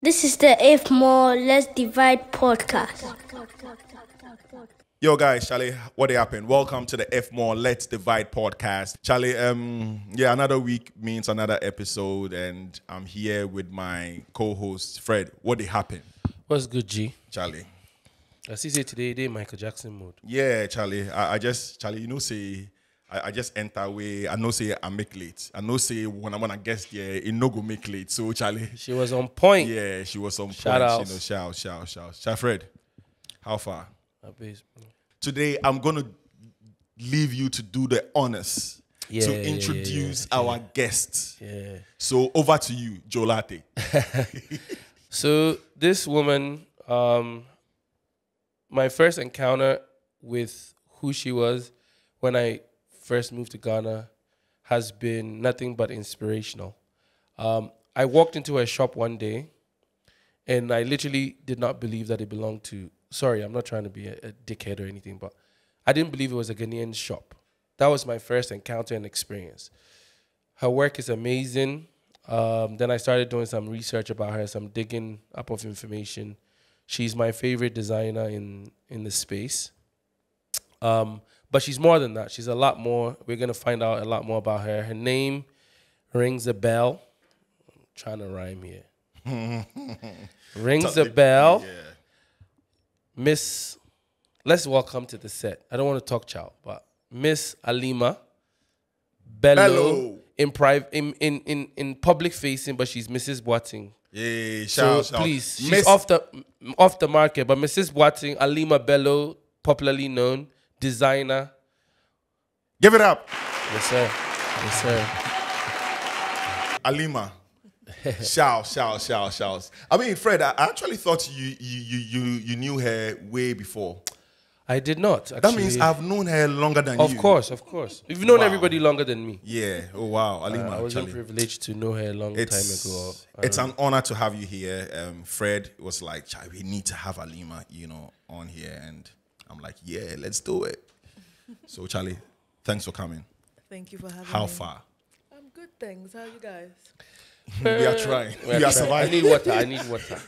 This is the If More Let's Divide podcast. Yo guys, Charlie, what happened? Welcome to the F More Let's Divide podcast. Charlie, another week means another episode, and I'm here with my co-host Fred. What happened? What's good, G? Charlie. I see today Michael Jackson mode. Yeah, Charlie. I just enter away. I know say I make late. I know say when I wanna guest there, it no go make late. So Charlie. She was on point. Yeah, she was on Shout point. out. Shout Fred. How far? Bro. Today I'm gonna leave you to do the honors to introduce our guests. Yeah. So over to you, Jolate. So this woman, my first encounter with who she was when I first moved to Ghana has been nothing but inspirational. I walked into her shop one day and I literally did not believe that it belonged to, sorry, I'm not trying to be a dickhead or anything, but I didn't believe it was a Ghanaian shop. That was my first encounter and experience. Her work is amazing. Then I started doing some research about her, some digging up of information. She's my favorite designer in the space. But she's more than that. She's a lot more. We're going to find out a lot more about her. Her name rings a bell. I'm trying to rhyme here. Rings a bell. Yeah. Miss, let's welcome to the set. I don't want to talk child, but Miss Alima Bello. In public facing, but she's Mrs. Boateng. Yeah, So shout. please, she's Miss- off the market. But Mrs. Boateng, Alima Bello, popularly known designer. Give it up. Yes, sir. Yes, sir. Alima. Shout. I mean, Fred, I actually thought you knew her way before. I did not. Actually. That means I've known her longer than you. Of course. You've known Wow. everybody longer than me. Yeah. Oh wow, Alima. I was Charlie. privileged to know her a long time ago. It's an honor to have you here. Fred was like, we need to have Alima, on here. And I'm like, yeah, let's do it. So, Charlie, thanks for coming. Thank you for having me. How far? I'm good, thanks. How are you guys? We are trying. We are I surviving. need water.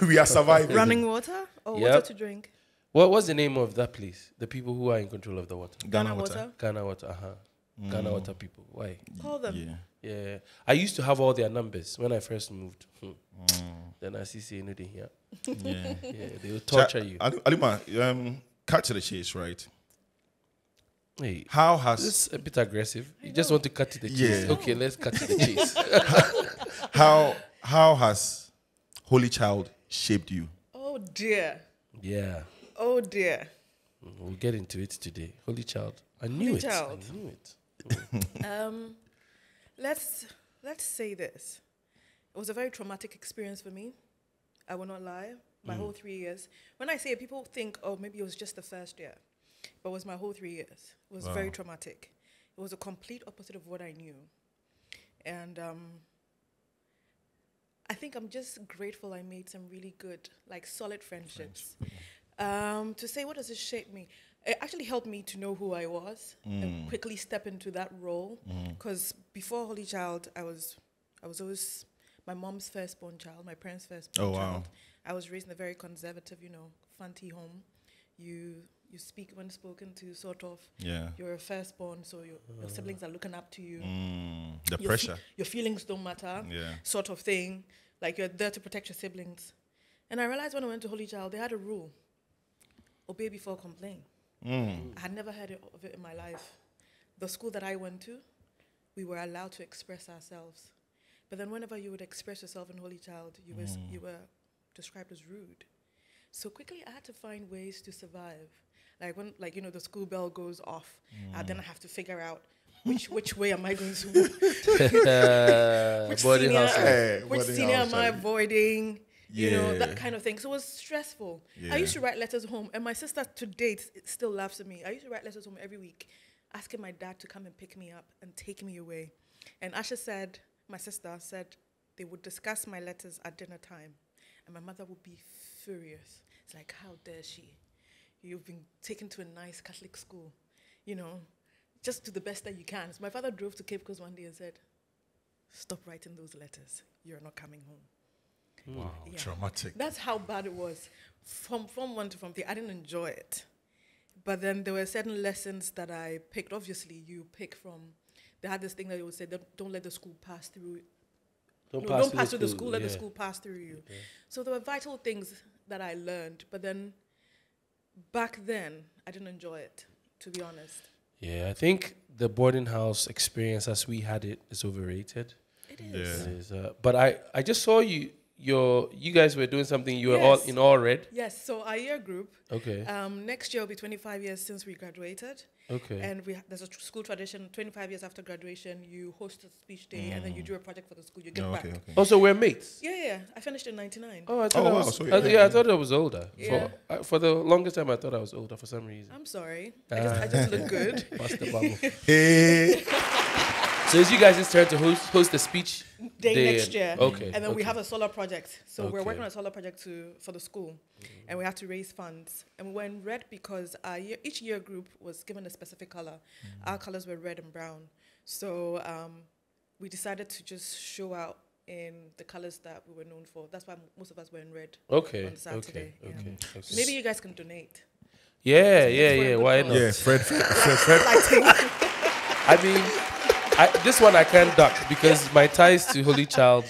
We are surviving. Running water or Yep. water to drink? What's the name of that place? The people who are in control of the water. Ghana water. Ghana water, Ghana water people. Why? Call them. Yeah. Yeah. I used to have all their numbers when I first moved. Then I see no here. Yeah. Yeah, they will torture you. Alima, cut to the chase, right? Hey, How this has is a bit aggressive. You just want to cut to the chase. Yeah. Okay, let's cut to the chase. how has Holy Child shaped you? Oh dear. Yeah. Oh dear. We'll get into it today. Holy Child. I knew Holy it. Child. I knew it. Let's say this. It was a very traumatic experience for me. I will not lie. My whole 3 years. When I say it, people think, oh, maybe it was just the first year. But it was my whole 3 years. It was very traumatic. It was a complete opposite of what I knew. And I think I'm just grateful I made some really good, solid friendships. To say, what does it shape me? It actually helped me to know who I was and quickly step into that role. Because before Holy Child, I was always my mom's firstborn child, my parents' firstborn child. I was raised in a very conservative, fancy home. You speak when spoken to, sort of. Yeah. You're a firstborn, so your siblings are looking up to you. The pressure. Your feelings don't matter, Yeah. sort of thing. Like you're there to protect your siblings. And I realized when I went to Holy Child, they had a rule: obey before complain. I had never heard of it in my life. The school that I went to, we were allowed to express ourselves. But then whenever you would express yourself in Holy Child, you were described as rude. So quickly I had to find ways to survive. Like when the school bell goes off, then I have to figure out which way am I going to which senior am I avoiding? That kind of thing. So it was stressful. Yeah. I used to write letters home, and my sister to date still laughs at me. I used to write letters home every week, asking my dad to come and pick me up and take me away. And Asha said, my sister said, they would discuss my letters at dinner time, and my mother would be furious. It's like, how dare she? You've been taken to a nice Catholic school, just do the best that you can. So my father drove to Cape Coast one day and said, stop writing those letters. You're not coming home. Wow, Yeah. traumatic. That's how bad it was. From Form 1 to Form 3, I didn't enjoy it. But then there were certain lessons that I picked. Obviously, you pick from. They had this thing that they would say, don't let the school pass through. Don't pass through the school. Let the school pass through you. Yeah. So there were vital things that I learned. But then, back then, I didn't enjoy it, to be honest. Yeah, I think the boarding house experience as we had it is overrated. It is. Yeah. It is, but I just saw you guys were doing something. You were all red. Yes. So our year group. Okay. Next year will be 25 years since we graduated. Okay. And there's a school tradition. 25 years after graduation, you host a speech day, and then you do a project for the school. You give back. Okay. Also, we're mates. Yeah. I finished in '99. Oh, I thought I was. So I thought I was older. Yeah. For the longest time, I thought I was older for some reason. I'm sorry. I just look good. Bust the bubble. Hey. So it's you guys' turn to host the speech day next year. Okay. And then we have a solar project. So we're Okay. working on a solar project for the school. And we have to raise funds. And we were in red because each year group was given a specific color. Our colors were red and brown. So we decided to just show out in the colors that we were known for. That's why most of us were in red on Saturday. Okay. Maybe you guys can donate. Yeah. Why not? Yeah, Fred. I mean, this one I can't duck because my ties to Holy Child.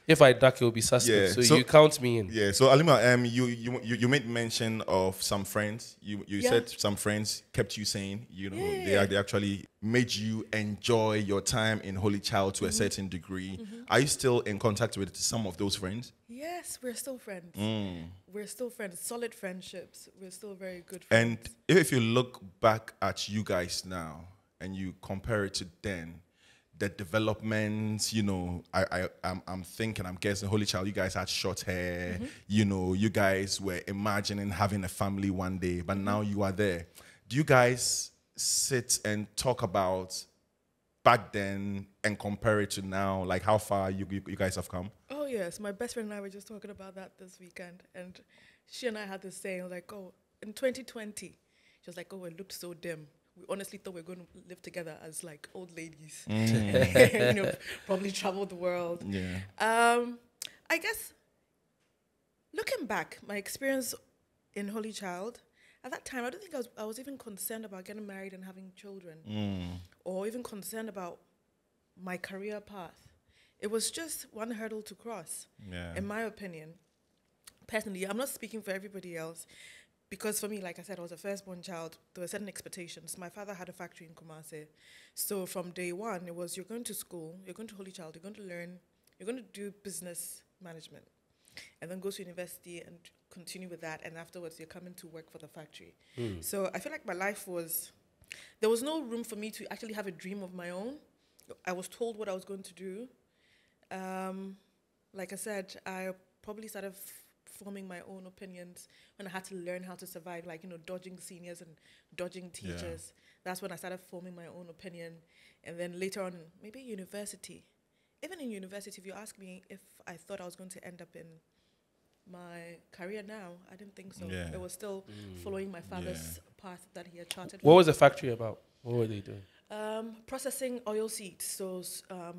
If I duck, it will be suspect. Yeah, So you count me in. Yeah. So Alima, you made mention of some friends. You said some friends kept you sane. They actually made you enjoy your time in Holy Child to a certain degree. Are you still in contact with some of those friends? Yes, we're still friends. We're still friends. Solid friendships. We're still very good friends. And if you look back at you guys now and you compare it to then, the developments, I'm thinking, I'm guessing, Holy Child, you guys had short hair, you guys were imagining having a family one day, but now you are there. Do you guys sit and talk about back then and compare it to now, like how far you guys have come? Oh, yes. My best friend and I were just talking about that this weekend, and she and I had this saying, like, oh, in 2020, she was like, oh, it looked so dim. We honestly thought we were going to live together as like old ladies, probably travel the world. Yeah. I guess looking back, my experience in Holy Child, at that time, I don't think I was even concerned about getting married and having children, or even concerned about my career path. It was just one hurdle to cross, in my opinion. Personally, I'm not speaking for everybody else. Because for me, like I said, I was a firstborn child. There were certain expectations. My father had a factory in Kumasi. So from day one, it was, you're going to school, you're going to Holy Child, you're going to learn, you're going to do business management. And then go to university and continue with that. And afterwards, you're coming to work for the factory. So I feel like my life there was no room for me to actually have a dream of my own. I was told what I was going to do. Like I said, I probably started forming my own opinions when I had to learn how to survive, like, dodging seniors and dodging teachers. Yeah. That's when I started forming my own opinion. And then later on, maybe university. Even in university, if you ask me if I thought I was going to end up in my career now, I didn't think so. Yeah. It was still following my father's path that he had charted. What was the factory about? What were they doing? Processing oil seeds, so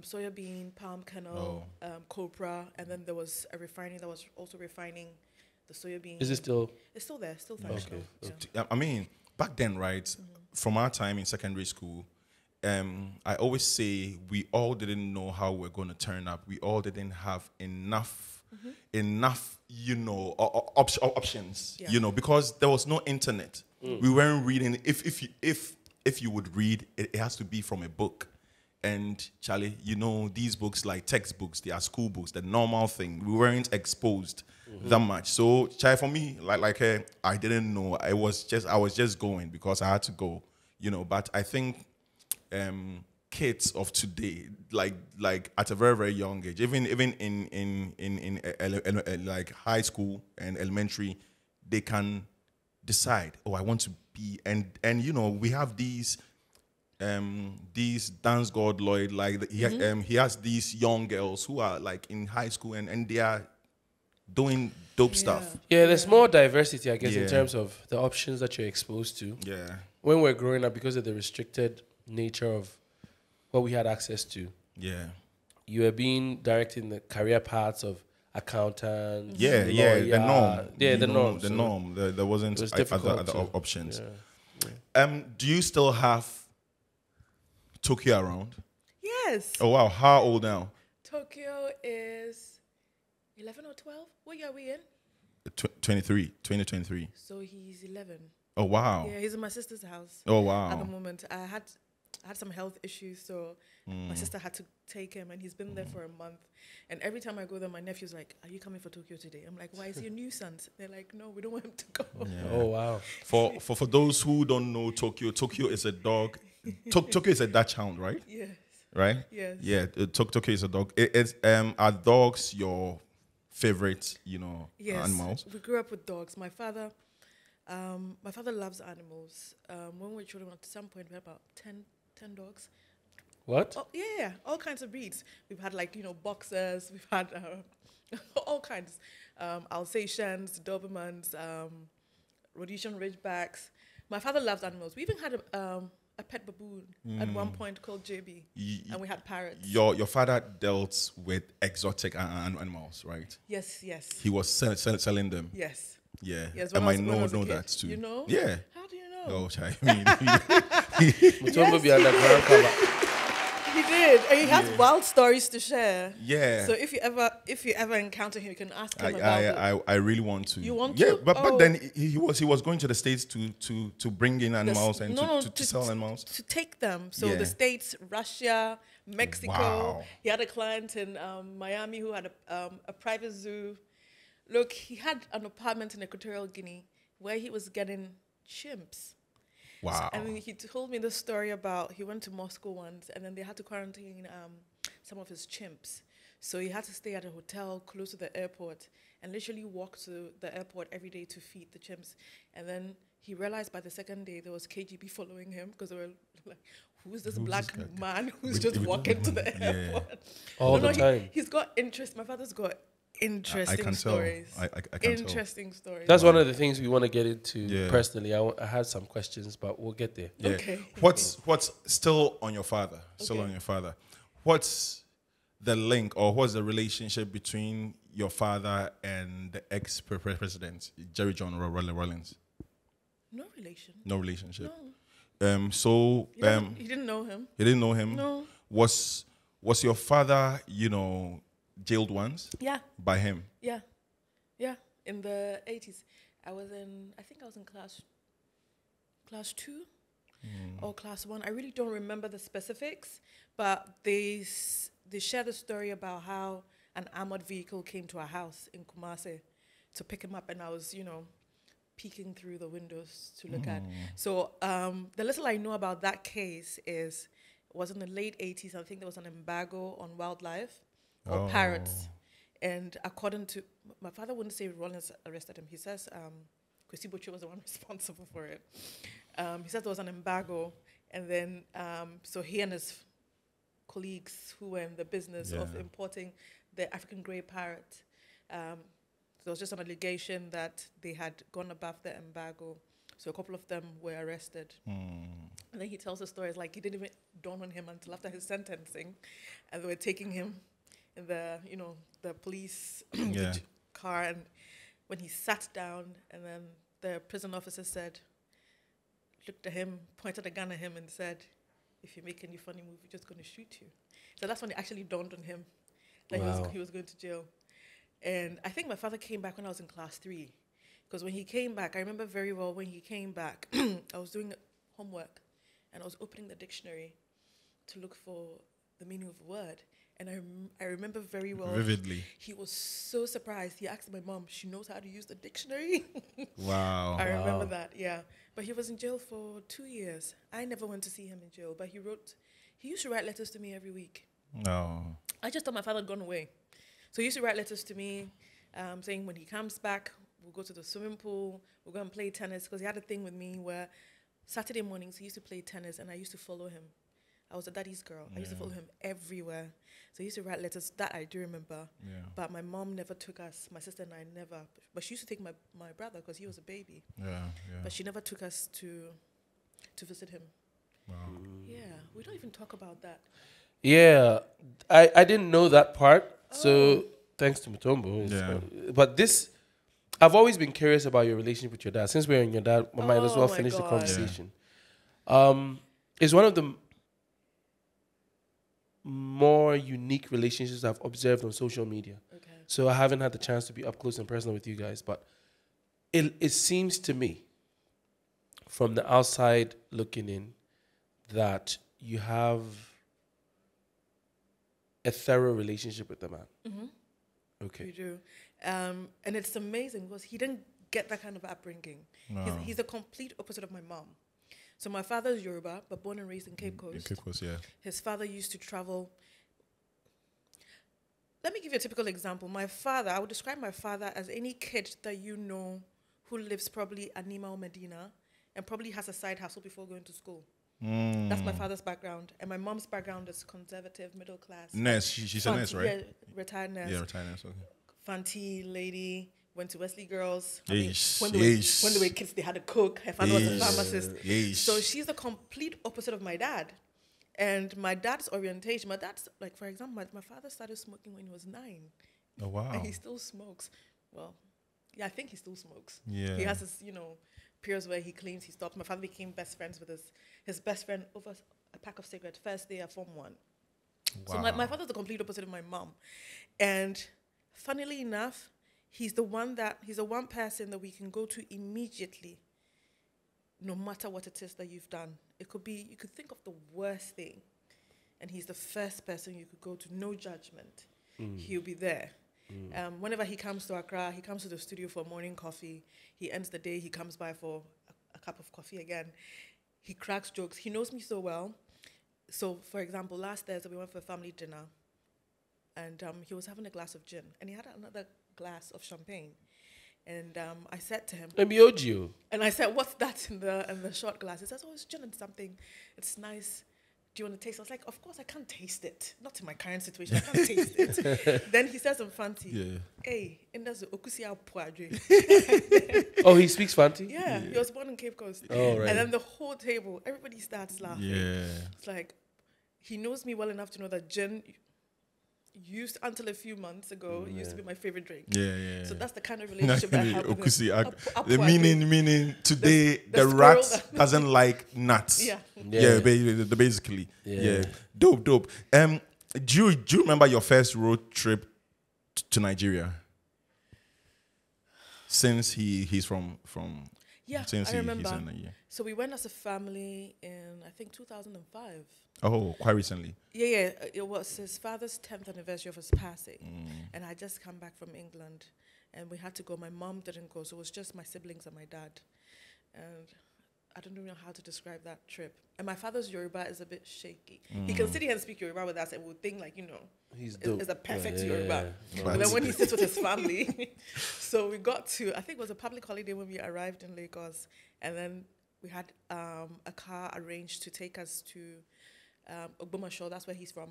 soybean, palm kernel, copra, and then there was a refinery that was also refining the soybean. Is it still? It's still there, still functional. Okay. Yeah. I mean, back then, right, from our time in secondary school, I always say we all didn't know how we're going to turn up. We all didn't have enough, options, because there was no internet. We weren't reading. If you would read, it has to be from a book. And Charlie, these books like textbooks, they are school books, the normal thing. We weren't exposed that much. So, Charlie, for me, I didn't know. I was just going because I had to go, But I think kids of today, like at a very, very young age, even in like high school and elementary, they can decide, oh, I want to be, and we have these dance god Lloyd, like he has these young girls who are like in high school and they are doing dope stuff. Yeah, there's more diversity, I guess, in terms of the options that you're exposed to. Yeah. When we're growing up, because of the restricted nature of what we had access to. Yeah. You were being directed in the career paths of accountant. Yeah, the norm. Yeah, the norm. The norm. There wasn't it was other difficult to- options. Yeah. Do you still have Tokyo around? Yes. Oh wow, how old now? Tokyo is 11 or 12. What year are we in? 2023. So he's 11. Oh wow. Yeah, he's in my sister's house. Oh At the wow. moment, I had some health issues, so my sister had to take him, and he's been there for a month. And every time I go there, my nephew's like, "Are you coming for Tokyo today?" I'm like, "Why? Is he a nuisance?" They're like, "No, we don't want him to go." Yeah. Oh wow. For those who don't know Tokyo is a dog. Tokyo is a Dutch hound, right? Yes. Right? Yes. Yeah, Tokyo is a dog. Are dogs your favorite, Yes. animals? We grew up with dogs. My father loves animals. When we were children, at some point we had about 10 dogs. What? Oh, yeah, all kinds of breeds. We've had boxers. We've had all kinds. Alsatians, Dobermans, Rhodesian Ridgebacks. My father loves animals. We even had a pet baboon at one point called JB, and we had parrots. Your father dealt with exotic animals, right? Yes. He was selling them. Yes. Yeah. Yes. And when I I was a know kid. that too. You know? Yeah. How do you know? Oh, I mean, Mutombo be underground cover. He did. And he has wild stories to share. yeah. So if you ever encounter him, you can ask him about it. I really want to. You want yeah, to? but Oh. then he was going to the States to bring in animals and to sell animals. To take them. So Yeah. the States, Russia, Mexico. Wow. He had a client in Miami who had a private zoo. Look, he had an apartment in Equatorial Guinea where he was getting chimps. Wow. And then he told me the story about he went to Moscow once, and then they had to quarantine some of his chimps. So he had to stay at a hotel close to the airport and literally walk to the airport every day to feed the chimps. And then he realized by the second day there was KGB following him because they were like, who's this black man who's just walking to the airport? All the time. He's got interest. My father's got interesting I can stories. tell. I can tell. Interesting stories. That's one of the things we want to get into Yeah. personally. I had some questions, but we'll get there. Yeah. Okay. What's still on your father? Still Okay. on your father. What's the link or what's the relationship between your father and the ex-president, Jerry John Rawlings? No relation. No relationship. No. So He didn't know him. he didn't know him. No. Was your father, jailed once Yeah. by him? Yeah. In the 80s. I think I was in class 2 or class 1. I really don't remember the specifics, but they share the story about how an armored vehicle came to our house in Kumasi to pick him up, and I was, peeking through the windows to look at. So the little I know about that case is it was in the late 80s. I think there was an embargo on wildlife or parrots. And according to, my father wouldn't say Rollins arrested him. He says Kwesi Butcher was the one responsible for it. He said there was an embargo. And then, so he and his colleagues who were in the business of importing the African grey parrot, there was just an allegation that they had gone above the embargo. So a couple of them were arrested. And then he tells the stories like it didn't even dawn on him until after his sentencing. And they were taking him in the police car, and when he sat down, and then the prison officer looked at him, pointed a gun at him, and said, "If you make any funny move, we're just going to shoot you." So that's when it actually dawned on him that he was going to jail. And I think my father came back when I was in class 3, because when he came back, I remember very well when he came back, I was doing homework, and I was opening the dictionary to look for the meaning of a word. And I remember very well. Vividly. He was so surprised. He asked my mom, she knows how to use the dictionary. Wow. I remember that, yeah. But he was in jail for 2 years. I never went to see him in jail, but he used to write letters to me every week. No. I just thought my father had gone away. So he used to write letters to me saying when he comes back, we'll go to the swimming pool, we'll go and play tennis, because he had a thing with me where Saturday mornings he used to play tennis and I used to follow him. I was a daddy's girl. I used to follow him everywhere. So he used to write letters. That I do remember. Yeah. But my mom never took us. My sister and I never. But she used to take my brother because he was a baby. Yeah. But she never took us to visit him. Wow. Yeah. We don't even talk about that. Yeah, I didn't know that part. So thanks to Mutombo. Yeah. But this, I've always been curious about your relationship with your dad. Since we're in your dad, I might as well my finish the God. conversation. It's one of the more unique relationships I've observed on social media. Okay. So I haven't had the chance to be up close and personal with you guys, but it seems to me, from the outside looking in, that you have a thorough relationship with the man. Mm-hmm. Okay. We do. And it's amazing because he didn't get that kind of upbringing. No. He's the complete opposite of my mom. So my father is Yoruba, but born and raised in Cape Coast. In Cape Coast, yeah. His father used to travel. Let me give you a typical example. My father, I would describe my father as any kid that you know who lives probably at Nima or Medina and probably has a side hustle before going to school. That's my father's background. And my mom's background is conservative, middle class. Nurse, she's a nurse, right? Yeah, retired nurse. Yeah, retired nurse, okay. Fancy lady, went to Wesley Girls. Yeesh, when they were kids, they had a cook. Her father was a pharmacist. Yeesh. So she's the complete opposite of my dad. And my dad's orientation, my dad's, like, for example, my father started smoking when he was 9. Oh, wow. And he still smokes. Well, yeah, I think he still smokes. Yeah. He has this, periods where he claims he stopped. My father became best friends with his best friend over a pack of cigarettes first day at Form 1. Wow. So my father's the complete opposite of my mom. And funnily enough, he's the one person that we can go to immediately, no matter what it is that you've done. It could be, you could think of the worst thing, and he's the first person you could go to, no judgment. He'll be there. Whenever he comes to Accra, he comes to the studio for morning coffee. He ends the day, he comes by for a cup of coffee again. He cracks jokes. He knows me so well. So, for example, last Thursday, we went for a family dinner, and he was having a glass of gin, and he had another glass of champagne. And I said to him, and I said, "What's that in the short glass?" He says, "Oh, it's gin and something. It's nice. Do you want to taste it?" I was like, "Of course, I can't taste it. Not in my current situation. I can't taste it." Then he says in Fanti, "Hey, and that's the Okusia Puadre." Oh, he speaks Fanti? Yeah, he was born in Cape Coast. Oh, right. And then the whole table, everybody starts laughing. Yeah. It's like, he knows me well enough to know that gin used until a few months ago used to be my favorite drink. Yeah. So that's the kind of relationship I have with him. The meaning today The the rat doesn't like nuts. Yeah. Basically. Yeah. Dope. Do you remember your first road trip to Nigeria? Since he's from Yeah, since I remember. he's in Nigeria. So we went as a family in, I think, 2005. Oh, quite recently. Yeah. It was his father's 10th anniversary of his passing. And I just come back from England. And we had to go. My mom didn't go. So it was just my siblings and my dad. And I don't even know how to describe that trip. And my father's Yoruba is a bit shaky. He can sit here and speak Yoruba with us and we'll think like, He's dope. is a perfect Yoruba. Yeah. But then when he sits with his family, so we got to, I think it was a public holiday when we arrived in Lagos. And then we had a car arranged to take us to Ogbomoso, that's where he's from,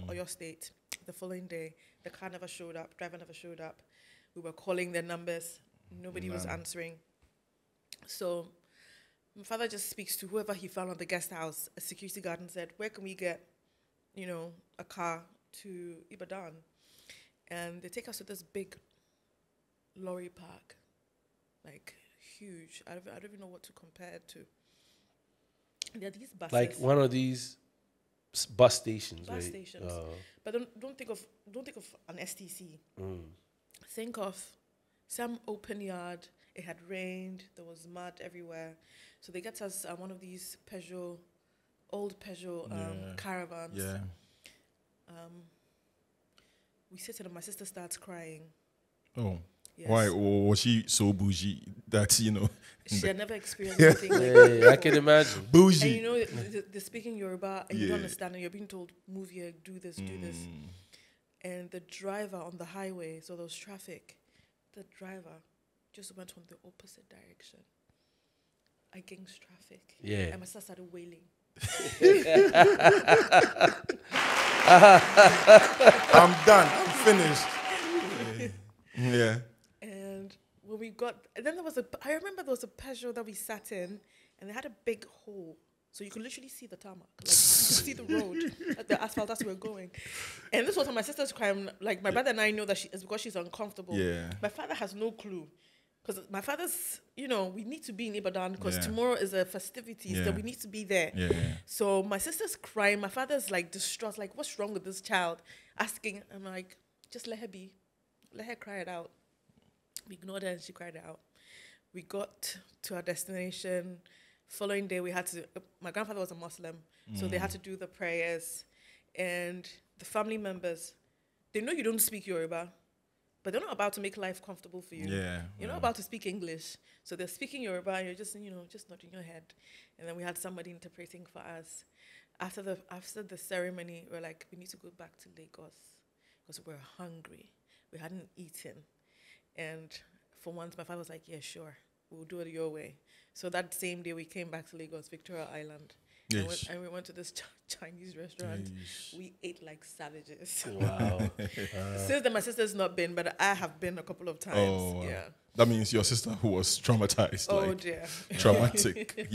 Oyo State. The following day, the car never showed up, driver never showed up. We were calling their numbers, nobody was answering. So my father just speaks to whoever he found on the guest house, a security guard, and said, "Where can we get, a car to Ibadan?" And they take us to this big lorry park, like huge. I don't even know what to compare it to. There are these buses. Like one of these bus stations. Bus stations. But don't think of an STC. Think of some open yard. It had rained. There was mud everywhere. So they get us one of these old Peugeot caravans. Yeah. We sit in and my sister starts crying. Oh. Yes. Why was she so bougie that She had never experienced anything like that. Yeah, I can imagine. bougie? And they're speaking Yoruba and you don't understand, and you're being told, "Move here, do this, do this." And the driver on the highway, so there was traffic, the driver just went on the opposite direction against traffic. Yeah. And my sister started wailing. I'm done. I'm finished. Yeah. And when we got, and then I remember there was a Peugeot that we sat in, and they had a big hole So you could literally see the tarmac. Like, you could see the road, like the asphalt as we were going. And this was when my sister's crying. Like, my brother and I know that it's because she's uncomfortable. Yeah. My father has no clue. Because my father's, we need to be in Ibadan because tomorrow is a festivity, so we need to be there. Yeah. So my sister's crying. My father's like distraught, like, what's wrong with this child? Asking, I'm like, just let her be. Let her cry it out. We ignored her and she cried it out. We got to our destination. Following day, we had to, my grandfather was a Muslim, so they had to do the prayers. And the family members, they know you don't speak Yoruba, but they're not about to make life comfortable for you. You're not about to speak English. So they're speaking Yoruba and you're just, just nodding your head. And then we had somebody interpreting for us. After the ceremony, we're like, we need to go back to Lagos because we're hungry. We hadn't eaten. And for once, my father was like, yeah, sure, we'll do it your way. So that same day, we came back to Lagos, Victoria Island. Yes. And we went to this Chinese restaurant. We ate like savages. Wow. Since then, my sister's not been, but I have been a couple of times. Oh, wow. Yeah. That means your sister who was traumatized. Oh, dear. Traumatic,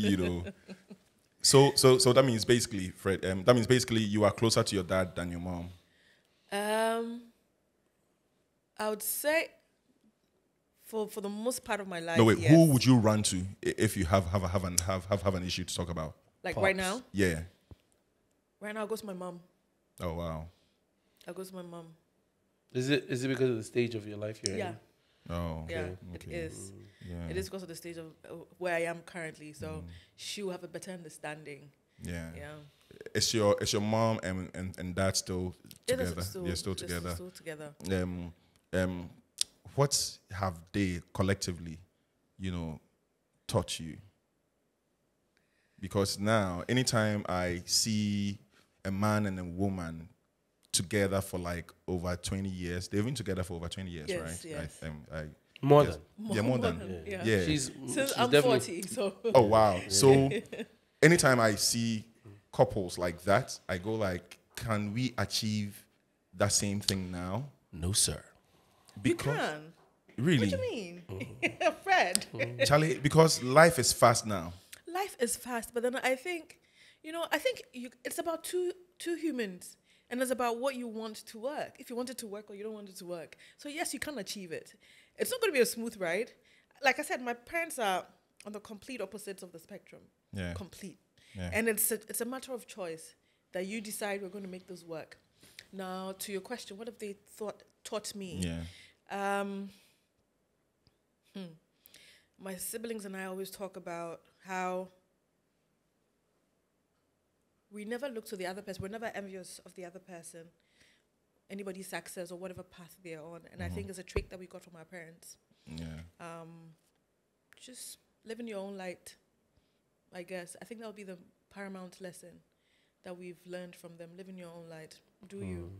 So that means basically, Fred, that means basically you are closer to your dad than your mom. I would say for the most part of my life, No, wait, yes. who would you run to if you have an issue to talk about? Like Pops. right now? Yeah. Right now, I'll go to my mom. Oh, wow. I'll go to my mom. Is it because of the stage of your life you're Yeah. in? Oh, Yeah, okay. it is. Yeah. It is because of the stage of where I am currently. So she will have a better understanding. Yeah. Yeah. Is your mom and dad still together? They're still They're together. still together. What have they collectively, taught you? Because now, anytime I see a man and a woman together for like over 20 years, they've been together for over 20 years, Yes, right? yes. More Yes. than. Yeah, more than. Yeah. She's I'm definitely 40, so Oh, wow. So anytime I see couples like that, I go like, can we achieve that same thing now? no, sir. you can. Really? What do you mean, Fred? Charlie, because life is fast now. Life is fast, but then I think, it's about two humans, and it's about what you want to work. If you want it to work or you don't want it to work. So yes, you can achieve it. It's not going to be a smooth ride. Like I said, my parents are on the complete opposites of the spectrum. Yeah. Complete. Yeah. And it's a matter of choice that you decide we're going to make this work. Now, to your question, what have they taught me? Yeah. My siblings and I always talk about how we never look to the other person. We're never envious of the other person, anybody's success or whatever path they're on. And I think it's a trait that we got from our parents. Yeah. Just live in your own light, I guess. I think that'll be the paramount lesson that we've learned from them. Live in your own light. Do you?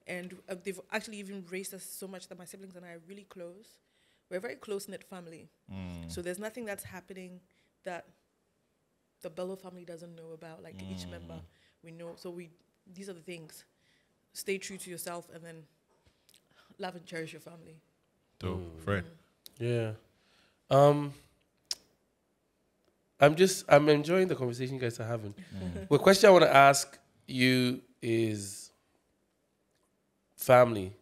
And they've actually even raised us so much that my siblings and I are really close. We're a very close-knit family. So there's nothing that's happening that the Bello family doesn't know about. Like each member, we know. So these are the things. Stay true to yourself and then love and cherish your family. Dope. Fred. Yeah. I'm enjoying the conversation you guys are having. The question I want to ask you is family.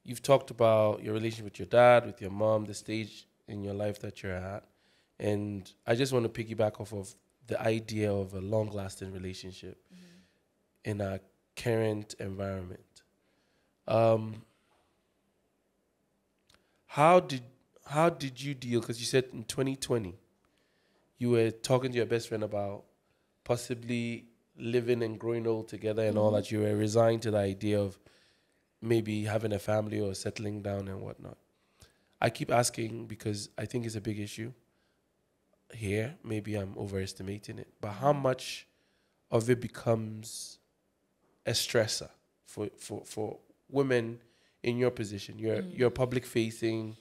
You've talked about your relationship with your dad, with your mom, the stage in your life that you're at. And I just want to piggyback off of the idea of a long-lasting relationship in our current environment. How did you deal? Because you said in 2020, you were talking to your best friend about possibly living and growing old together and all that. You were resigned to the idea of maybe having a family or settling down and whatnot. I keep asking because I think it's a big issue here. Maybe I'm overestimating it. But how much of it becomes a stressor for women in your position? You're public facing,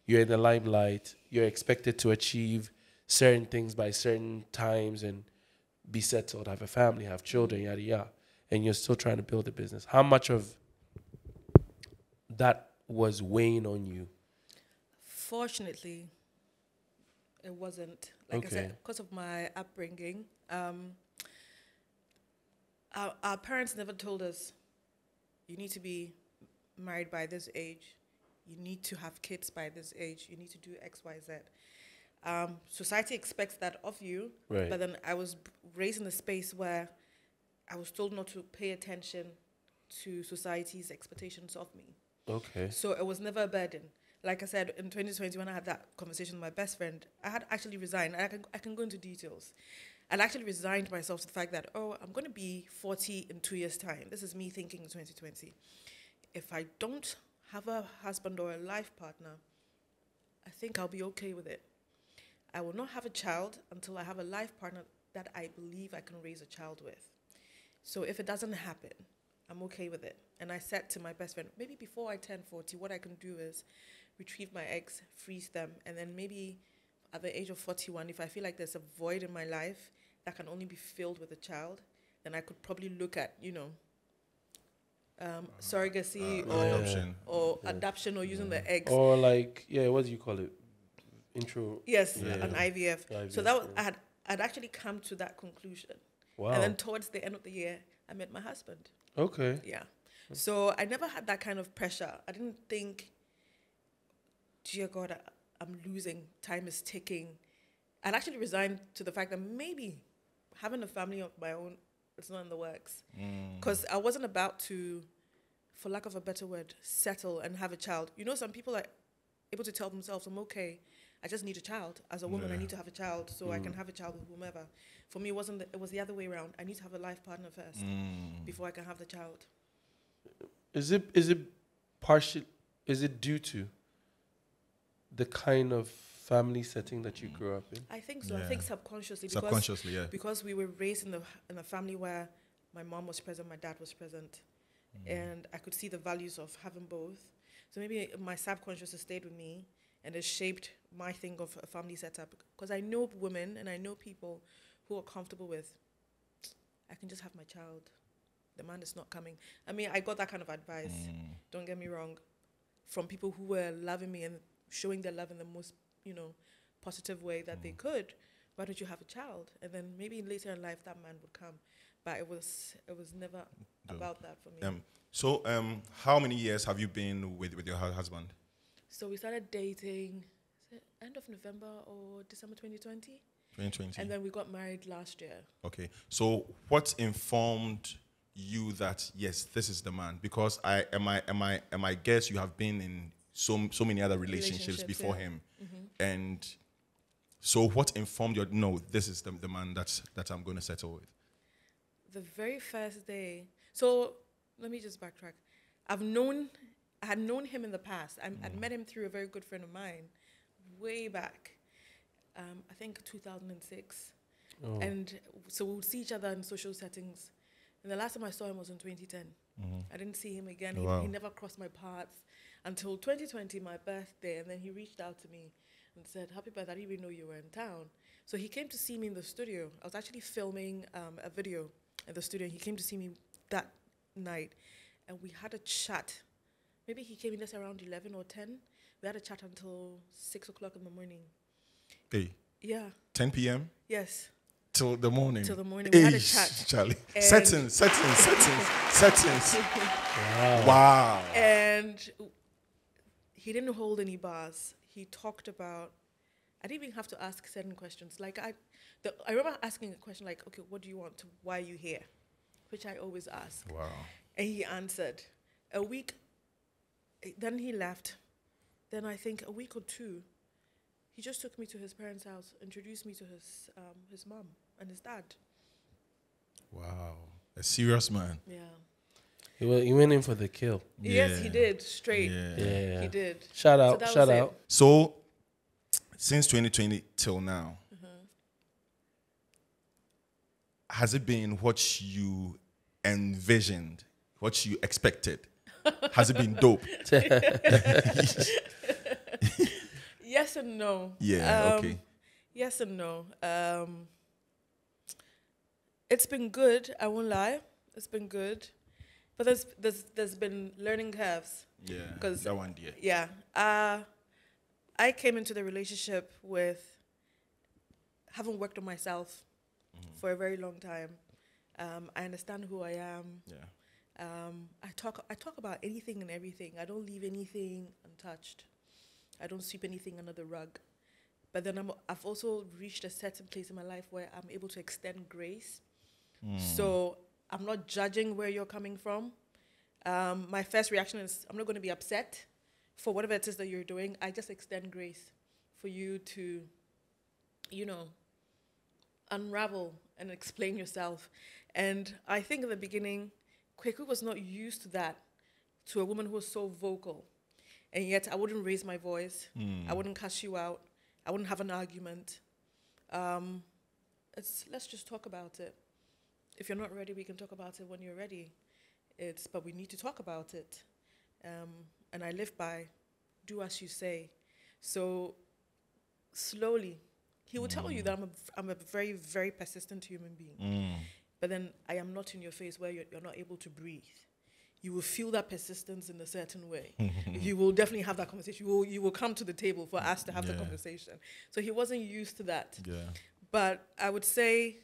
you're in the limelight, you're expected to achieve certain things by certain times and be settled, have a family, have children, yada yada, and you're still trying to build a business. How much of that was weighing on you? Fortunately, It wasn't. Like I said, because of my upbringing, our parents never told us, you need to be married by this age. You need to have kids by this age. You need to do X, Y, Z. Society expects that of you, but then I was raised in a space where I was told not to pay attention to society's expectations of me. Okay. So it was never a burden. Like I said, in 2020, when I had that conversation with my best friend, I had actually resigned. I can go into details. I'd actually resigned myself to the fact that, I'm going to be 40 in 2 years' time. This is me thinking in 2020. If I don't have a husband or a life partner, I think I'll be okay with it. I will not have a child until I have a life partner that I believe I can raise a child with. So if it doesn't happen, I'm okay with it. And I said to my best friend, maybe before I turn 40, what I can do is retrieve my eggs, freeze them, and then maybe at the age of 41, if I feel like there's a void in my life that can only be filled with a child, then I could probably look at, surrogacy or adoption or using the eggs. Or like, what do you call it? Yes, an IVF. So that was, I'd actually come to that conclusion. Wow. And then towards the end of the year, I met my husband. Okay. Yeah. So I never had that kind of pressure. I didn't think, dear God, I'm losing. Time is ticking. I'd actually resigned to the fact that maybe having a family of my own, it's not in the works. Because I wasn't about to, for lack of a better word, settle and have a child. Some people are able to tell themselves, I'm okay. I just need a child. As a woman, I need to have a child so I can have a child with whomever. For me, it was the other way around. I need to have a life partner first before I can have the child. Is it due to the kind of family setting that you grew up in? I think so. Yeah. I think subconsciously. Because we were raised in a family where my mom was present, my dad was present, and I could see the values of having both. So maybe my subconscious has stayed with me and has shaped my thing of a family setup. Because I know women and I know people who are comfortable with, I can just have my child. The man is not coming. I mean, I got that kind of advice, don't get me wrong, from people who were loving me and showing their love in the most, positive way that they could. Why don't you have a child? And then maybe later in life that man would come. But it was never about that for me. So how many years have you been with your husband? So we started dating end of November or December 2020. 2020. And then we got married last year. Okay. So what informed you that yes, this is the man? Because I guess you have been in so many other relationships before him. And so what informed you, no, this is the man that I'm going to settle with? The very first day. So let me just backtrack. I had known him in the past. I'd met him through a very good friend of mine way back, I think 2006. Oh. And so we would see each other in social settings. And the last time I saw him was in 2010. I didn't see him again. He never crossed my paths until 2020, my birthday. And then he reached out to me and said, happy birthday, I didn't even know you were in town. So he came to see me in the studio. I was actually filming a video in the studio. He came to see me that night. And we had a chat. Maybe he came in just around 11 or 10. We had a chat until 6 o'clock in the morning. Hey. Yeah. 10 p.m.? Yes. Till the morning. Till the morning. We had a chat. Charlie. Settings. Wow. And he didn't hold any bars. He talked about, I didn't even have to ask certain questions. Like I remember asking a question like, okay, what do you want? Why are you here? Which I always ask. Wow. And he answered. A week, then he left. Then I think a week or two, he just took me to his parents' house, introduced me to his mom and his dad. Wow. A serious man. Yeah. He went in for the kill. Yes, he did. Straight. Yeah. He did. Shout out. So, since 2020 till now, has it been what you envisioned, what you expected? Has it been dope? Yes and no. Yeah, okay. Yes and no. It's been good, I won't lie. It's been good. But there's been learning curves. Yeah, that one, Yeah. I came into the relationship with haven't worked on myself for a very long time. I understand who I am. Yeah. I talk about anything and everything. I don't leave anything untouched. I don't sweep anything under the rug. But then I've also reached a certain place in my life where I'm able to extend grace. So I'm not judging where you're coming from. My first reaction is I'm not going to be upset for whatever it is that you're doing. I just extend grace for you to, unravel and explain yourself. And I think in the beginning, Kweku was not used to that, to a woman who was so vocal. And yet I wouldn't raise my voice. I wouldn't cuss you out. I wouldn't have an argument. Let's just talk about it. If you're not ready, we can talk about it when you're ready. But we need to talk about it. And I live by, do as you say. So slowly, he will tell you that I'm a very, very persistent human being. But then I am not in your face where you're not able to breathe. You will feel that persistence in a certain way. You will definitely have that conversation. You will come to the table for us to have the conversation. So he wasn't used to that. Yeah. But I would say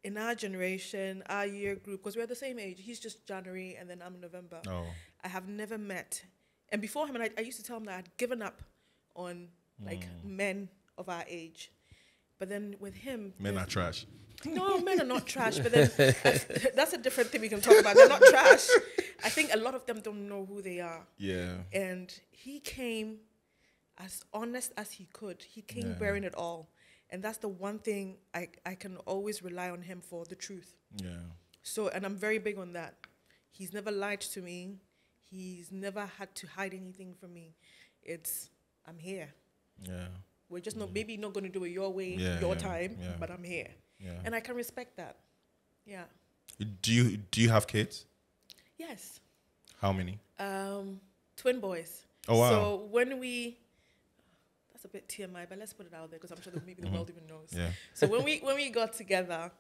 in our generation, our year group, because we're the same age, he's just January and then I'm November. Oh. I have never met. And before him, and I used to tell him that I'd given up on men of our age. But then with him... Men are trash. No, men are not trash, but then that's a different thing we can talk about. They're not trash. I think a lot of them don't know who they are. Yeah. And he came as honest as he could. He came bearing it all. And that's the one thing I can always rely on him for, the truth. Yeah. So, and I'm very big on that. He's never lied to me. He's never had to hide anything from me. I'm here. Yeah. We're just maybe not going to do it your way, your time, but I'm here. Yeah. And I can respect that. Yeah. Do you have kids? Yes. How many? Twin boys. Oh, wow. So when that's a bit TMI, but let's put it out there because I'm sure that maybe the world even knows. Yeah. So when we got together,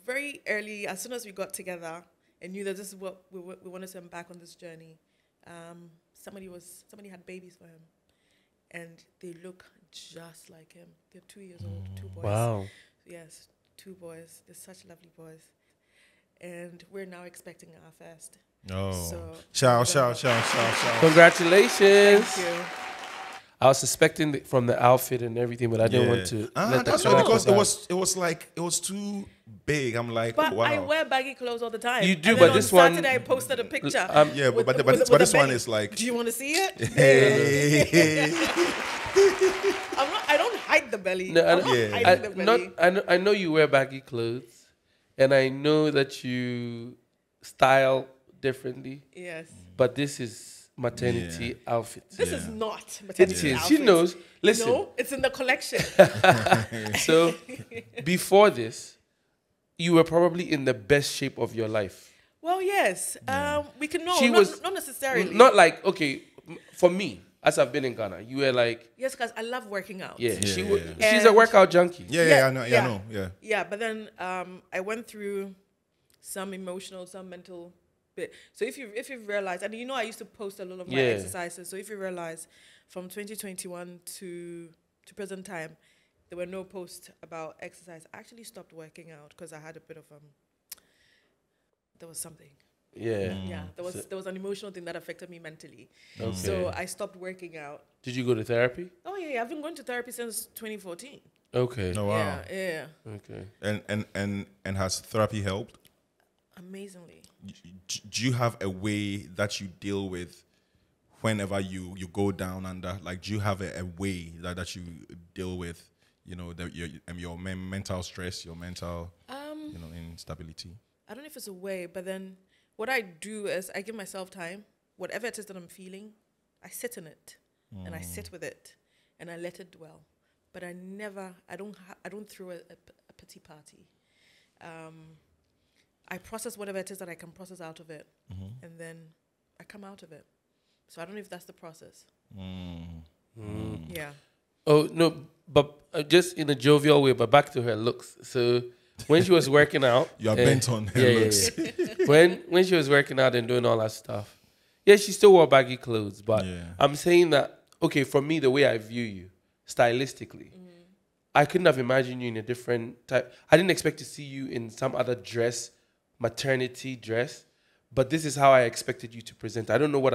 very early, as soon as we got together and knew that this is what we wanted to embark on this journey, somebody had babies for him. And they look just like him. They're 2 years old, 2 boys. Wow. Yes, 2 boys. They're such lovely boys. And we're now expecting our first. Oh. So Shout. Congratulations. Thank you. I was suspecting from the outfit and everything, but I didn't want to. That's why, because it was too big. I'm like, but wow. I wear baggy clothes all the time. You do, and but then this on one... Saturday I posted a picture. But this one is like... Do you want to see it? Hey. I don't hide the belly. No, I'm not hiding the belly. I know you wear baggy clothes, and I know that you style differently. Yes. But this is maternity outfit. This is not maternity outfit. She knows. Listen. No, it's in the collection. So, before this, you were probably in the best shape of your life. Well, yes. We can know. She was not necessarily. Not like, okay, for me, as I've been in Ghana, you were like... Yes, because I love working out. Yeah, yeah. She's a workout junkie. I know. Yeah, but then I went through some emotional, some mental bit. So if you've realized, and I used to post a lot of my exercises. So if you realize, from 2021 to present time, there were no posts about exercise. I actually stopped working out because I had a bit of there was something. Yeah. Yeah, there was an emotional thing that affected me mentally. Okay. So I stopped working out. Did you go to therapy? Oh yeah, I've been going to therapy since 2014. Okay. Oh wow. Yeah. Okay. And has therapy helped? Amazingly. Do you have a way that you deal with whenever you go down under? Like, do you have a way that you deal with, your mental stress, your mental, instability? I don't know if it's a way, but then what I do is I give myself time. Whatever it is that I'm feeling, I sit in it and I sit with it and I let it dwell. But I don't throw a pity party. I process whatever it is that I can process out of it, and then I come out of it. So I don't know if that's the process. Yeah. Oh, no, but just in a jovial way, but back to her looks. So when she was working out... You are bent on her looks. Yeah. When she was working out and doing all that stuff, she still wore baggy clothes. But I'm saying that, okay, for me, the way I view you, stylistically. I couldn't have imagined you in a different type. I didn't expect to see you in some other dress, maternity dress, but this is how I expected you to present. I don't know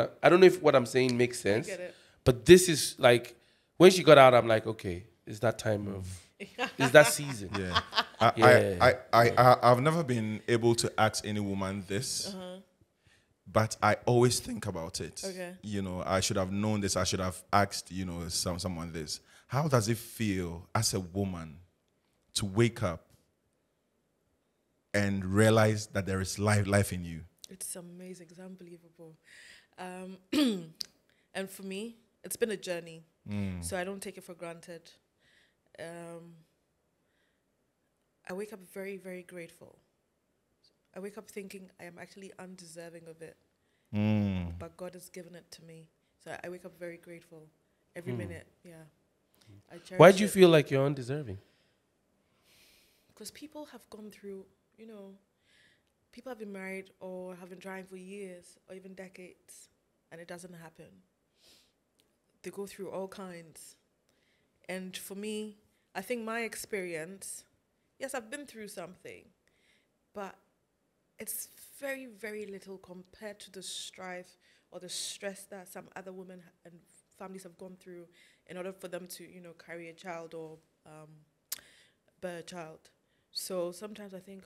if what I'm saying makes sense, I get it. but this is like, when she got out, I'm like, okay, it's that time of, it's that season. Yeah. I've never been able to ask any woman this, but I always think about it. Okay. You know, I should have known this. I should have asked, you know, someone this. How does it feel as a woman to wake up and realize that there is life in you? It's amazing. It's unbelievable. And for me, it's been a journey. So I don't take it for granted. I wake up very, very grateful. I wake up thinking I am actually undeserving of it. But God has given it to me. So I wake up very grateful. Every minute, yeah. I cherish Why do you it. feel like you're undeserving? Because people have gone through, you know, people have been married or have been trying for years or even decades, and it doesn't happen. They go through all kinds. And for me, I think my experience, yes, I've been through something, but it's very, very little compared to the strife or the stress that some other women and families have gone through in order for them to, you know, carry a child or bear a child. So sometimes I think,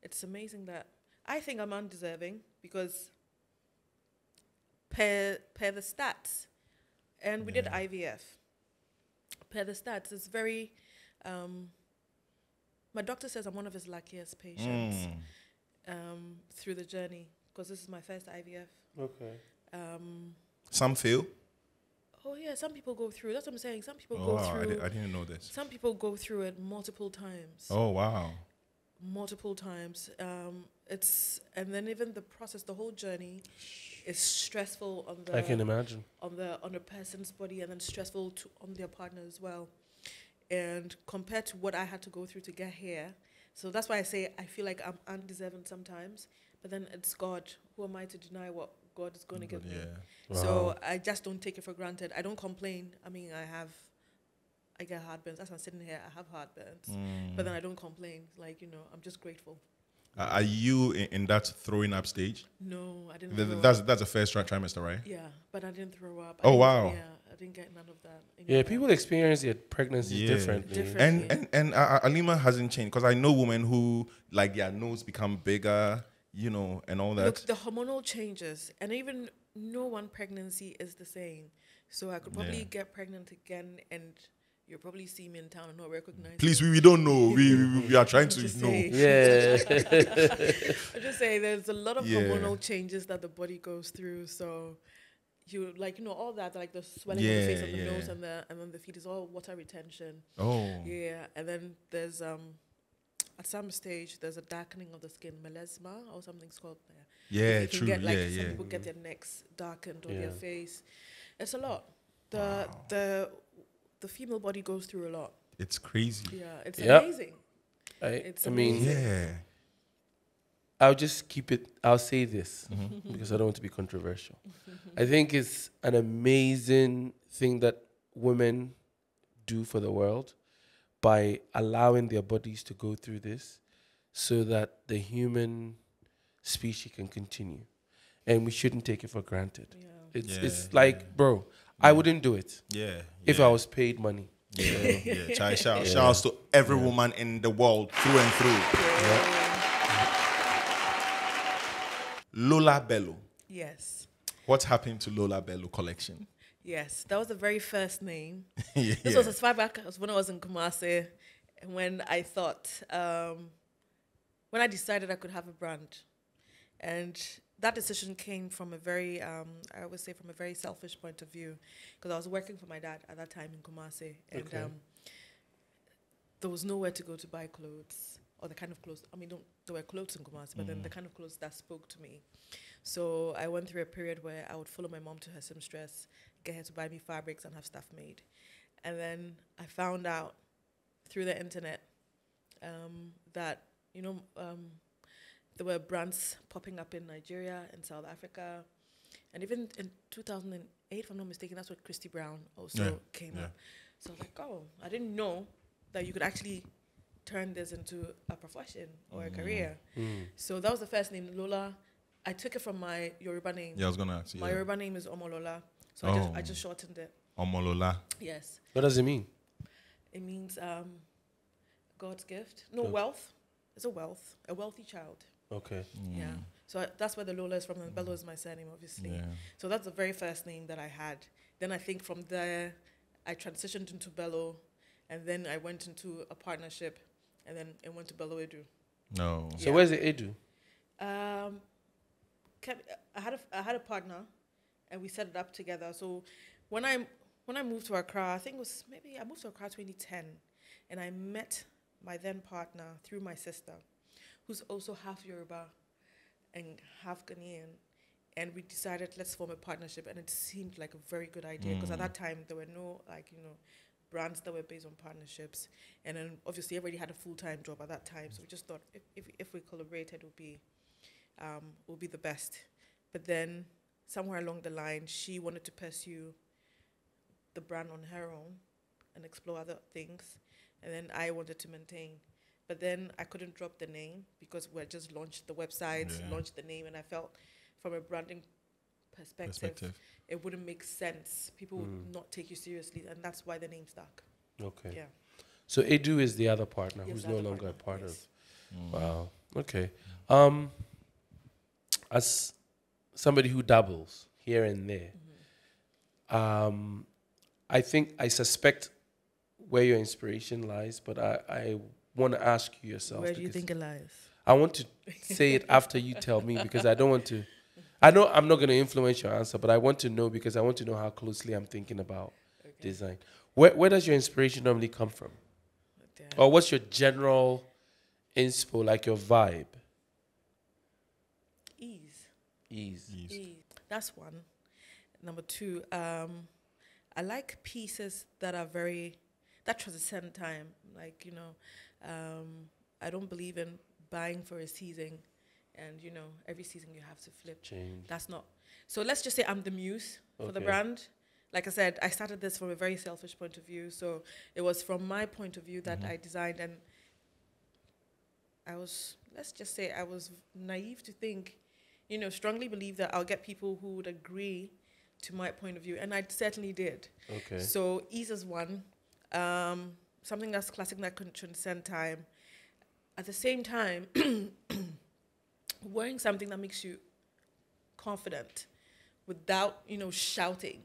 it's amazing that I think I'm undeserving because per the stats, and we did IVF. Per the stats, it's very, my doctor says I'm one of his luckiest patients through the journey because this is my first IVF. Okay. Some feel. Oh yeah, some people go through. That's what I'm saying. Some people Oh, go wow, through. I didn't know this. Some people go through it multiple times. Oh, wow. Multiple times. And then even the process, the whole journey, is stressful on the. I can imagine. On the person's body, and then stressful on their partner as well. And compared to what I had to go through to get here, so that's why I say I feel like I'm undeserving sometimes. But then it's God. Who am I to deny what God is going to give me? Yeah. So I just don't take it for granted. I don't complain. I mean, I get heartburns. That's why I'm sitting here. I have heartburns. But then I don't complain. Like, you know, I'm just grateful. Are you in that throwing up stage? No, I didn't throw up. That's the first trimester, right? Yeah, but I didn't throw up. Oh, wow. Yeah, I didn't get none of that. Yeah, people experience their pregnancy differently. And Alima hasn't changed because I know women who, like, their nose become bigger, you know, and all that. Look, the hormonal changes, and even no one pregnancy is the same. So I could probably get pregnant again, and you'll probably see me in town and not recognize. Please, we don't know. We are trying to know. Yeah. I just say there's a lot of hormonal changes that the body goes through. So you all that, like the swelling of the face and the nose and then the feet is all water retention. Oh. Yeah, and then there's at some stage there's a darkening of the skin, melasma or something's called there. Yeah, You can true. get, like, Yeah. some people get their necks darkened or their face. It's a lot. The female body goes through a lot. It's crazy. Yeah, it's amazing. I mean, Yeah. I'll just keep it, I'll say this because I don't want to be controversial. I think it's an amazing thing that women do for the world by allowing their bodies to go through this so that the human species can continue. And we shouldn't take it for granted. Yeah. It's like, bro, I wouldn't do it if I was paid money. Yeah. Shouts to every woman in the world through and through. Lola Bello. Yes. What's happened to Lola Bello collection? Yes, that was the very first name. Yeah. This was as far back as when I was in Kumasi, and when I thought, when I decided I could have a brand. And that decision came from a very, I always say from a very selfish point of view, because I was working for my dad at that time in Kumasi, and there was nowhere to go to buy clothes, or the kind of clothes, there were clothes in Kumasi, but then the kind of clothes that spoke to me. So I went through a period where I would follow my mom to her seamstress, get her to buy me fabrics and have stuff made. And then I found out through the internet that, there were brands popping up in Nigeria and South Africa, And even in 2008, if I'm not mistaken, that's what Christy Brown also came up. So I was like, oh, I didn't know that you could actually turn this into a profession or a career. So that was the first name, Lola. I took it from my Yoruba name. Yeah, I was going to ask you. My Yoruba name is Omolola. So I just shortened it. Omolola. Yes. What does it mean? It means God's gift. No, wealth. It's a wealthy child. Okay. Yeah. So that's where the Lola is from, and Bello is my surname, obviously. Yeah. So that's the very first name that I had. Then I think from there, I transitioned into Bello, and then I went into a partnership, and then it went to Bello Edu. No. So where's the Edu? I had a partner, and we set it up together. So when I moved to Accra, I think it was I moved to Accra 2010, and I met my then partner through my sister, who's also half Yoruba and half Ghanaian, and we decided let's form a partnership, and it seemed like a very good idea because at that time there were no brands that were based on partnerships, and then obviously everybody had a full-time job at that time, so we just thought if we collaborated would be the best. But then somewhere along the line, she wanted to pursue the brand on her own and explore other things, and then I wanted to maintain. But then I couldn't drop the name because we had just launched the website, launched the name, and I felt from a branding perspective, it wouldn't make sense. People would not take you seriously, and that's why the name stuck. Okay. Yeah. So Edu is the other partner Yes, who's the no other longer a part partner, of. Wow. Okay. As somebody who dabbles here and there, I suspect where your inspiration lies, but I want to ask you yourself. Where do you think it lies? I want to say it after you tell me because I don't want to. I know I'm not going to influence your answer, but I want to know because I want to know how closely I'm thinking about design. Where does your inspiration normally come from? Or what's your general inspo, like your vibe? Ease. That's one. Number two, I like pieces that transcend time. Like, I don't believe in buying for a season and, every season you have to flip. Change. That's not. So let's just say I'm the muse for the brand. Like I said, I started this from a very selfish point of view. So it was from my point of view that I designed, and I was naive to think, strongly believe that I'll get people who would agree to my point of view. And I certainly did. Okay. So ease is one. Something that's classic that can transcend time. At the same time, wearing something that makes you confident without, shouting.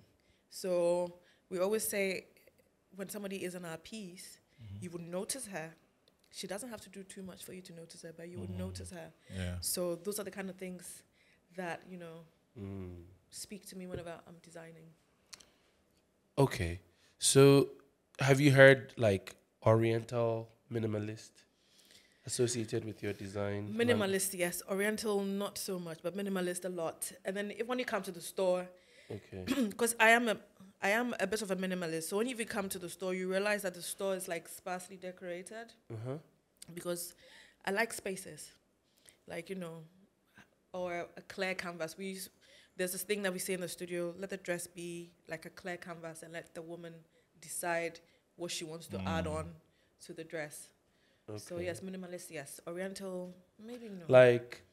So we always say when somebody is in our piece, you would notice her. She doesn't have to do too much for you to notice her, but you would notice her. Yeah. So those are the kind of things that, speak to me whenever I'm designing. Okay. So have you heard like Oriental minimalist associated with your design? Minimalist, yes. Oriental, not so much, but minimalist a lot. And then when you come to the store, because I am a bit of a minimalist. So when you come to the store, you realize that the store is like sparsely decorated. Because I like spaces, like, or a clear canvas. There's this thing that we say in the studio, let the dress be like a clear canvas and let the woman decide what she wants to add on to the dress. Okay. So yes, minimalist, yes. Oriental, maybe no. Like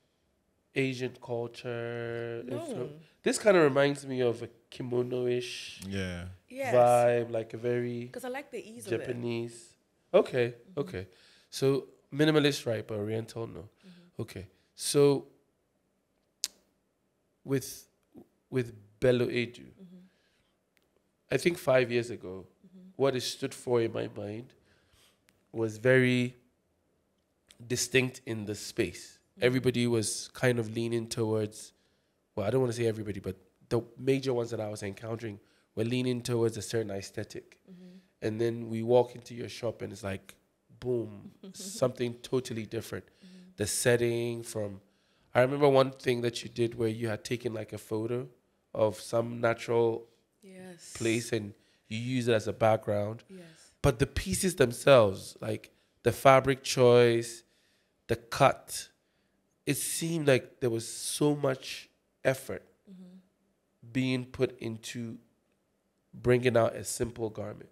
Asian culture. No. This kind of reminds me of a kimono-ish vibe, like a very because I like the ease Japanese. Of it. Okay. So minimalist, right, but Oriental, no. Okay. So with Bello Edu, I think 5 years ago, what it stood for in my mind was very distinct in the space. Everybody was kind of leaning towards, well, I don't want to say everybody, but the major ones that I was encountering were leaning towards a certain aesthetic. And then we walk into your shop and it's like, boom, something totally different. The setting I remember one thing that you did where you had taken like a photo of some natural place and you use it as a background. Yes. But the pieces themselves, like the fabric choice, the cut, it seemed like there was so much effort being put into bringing out a simple garment.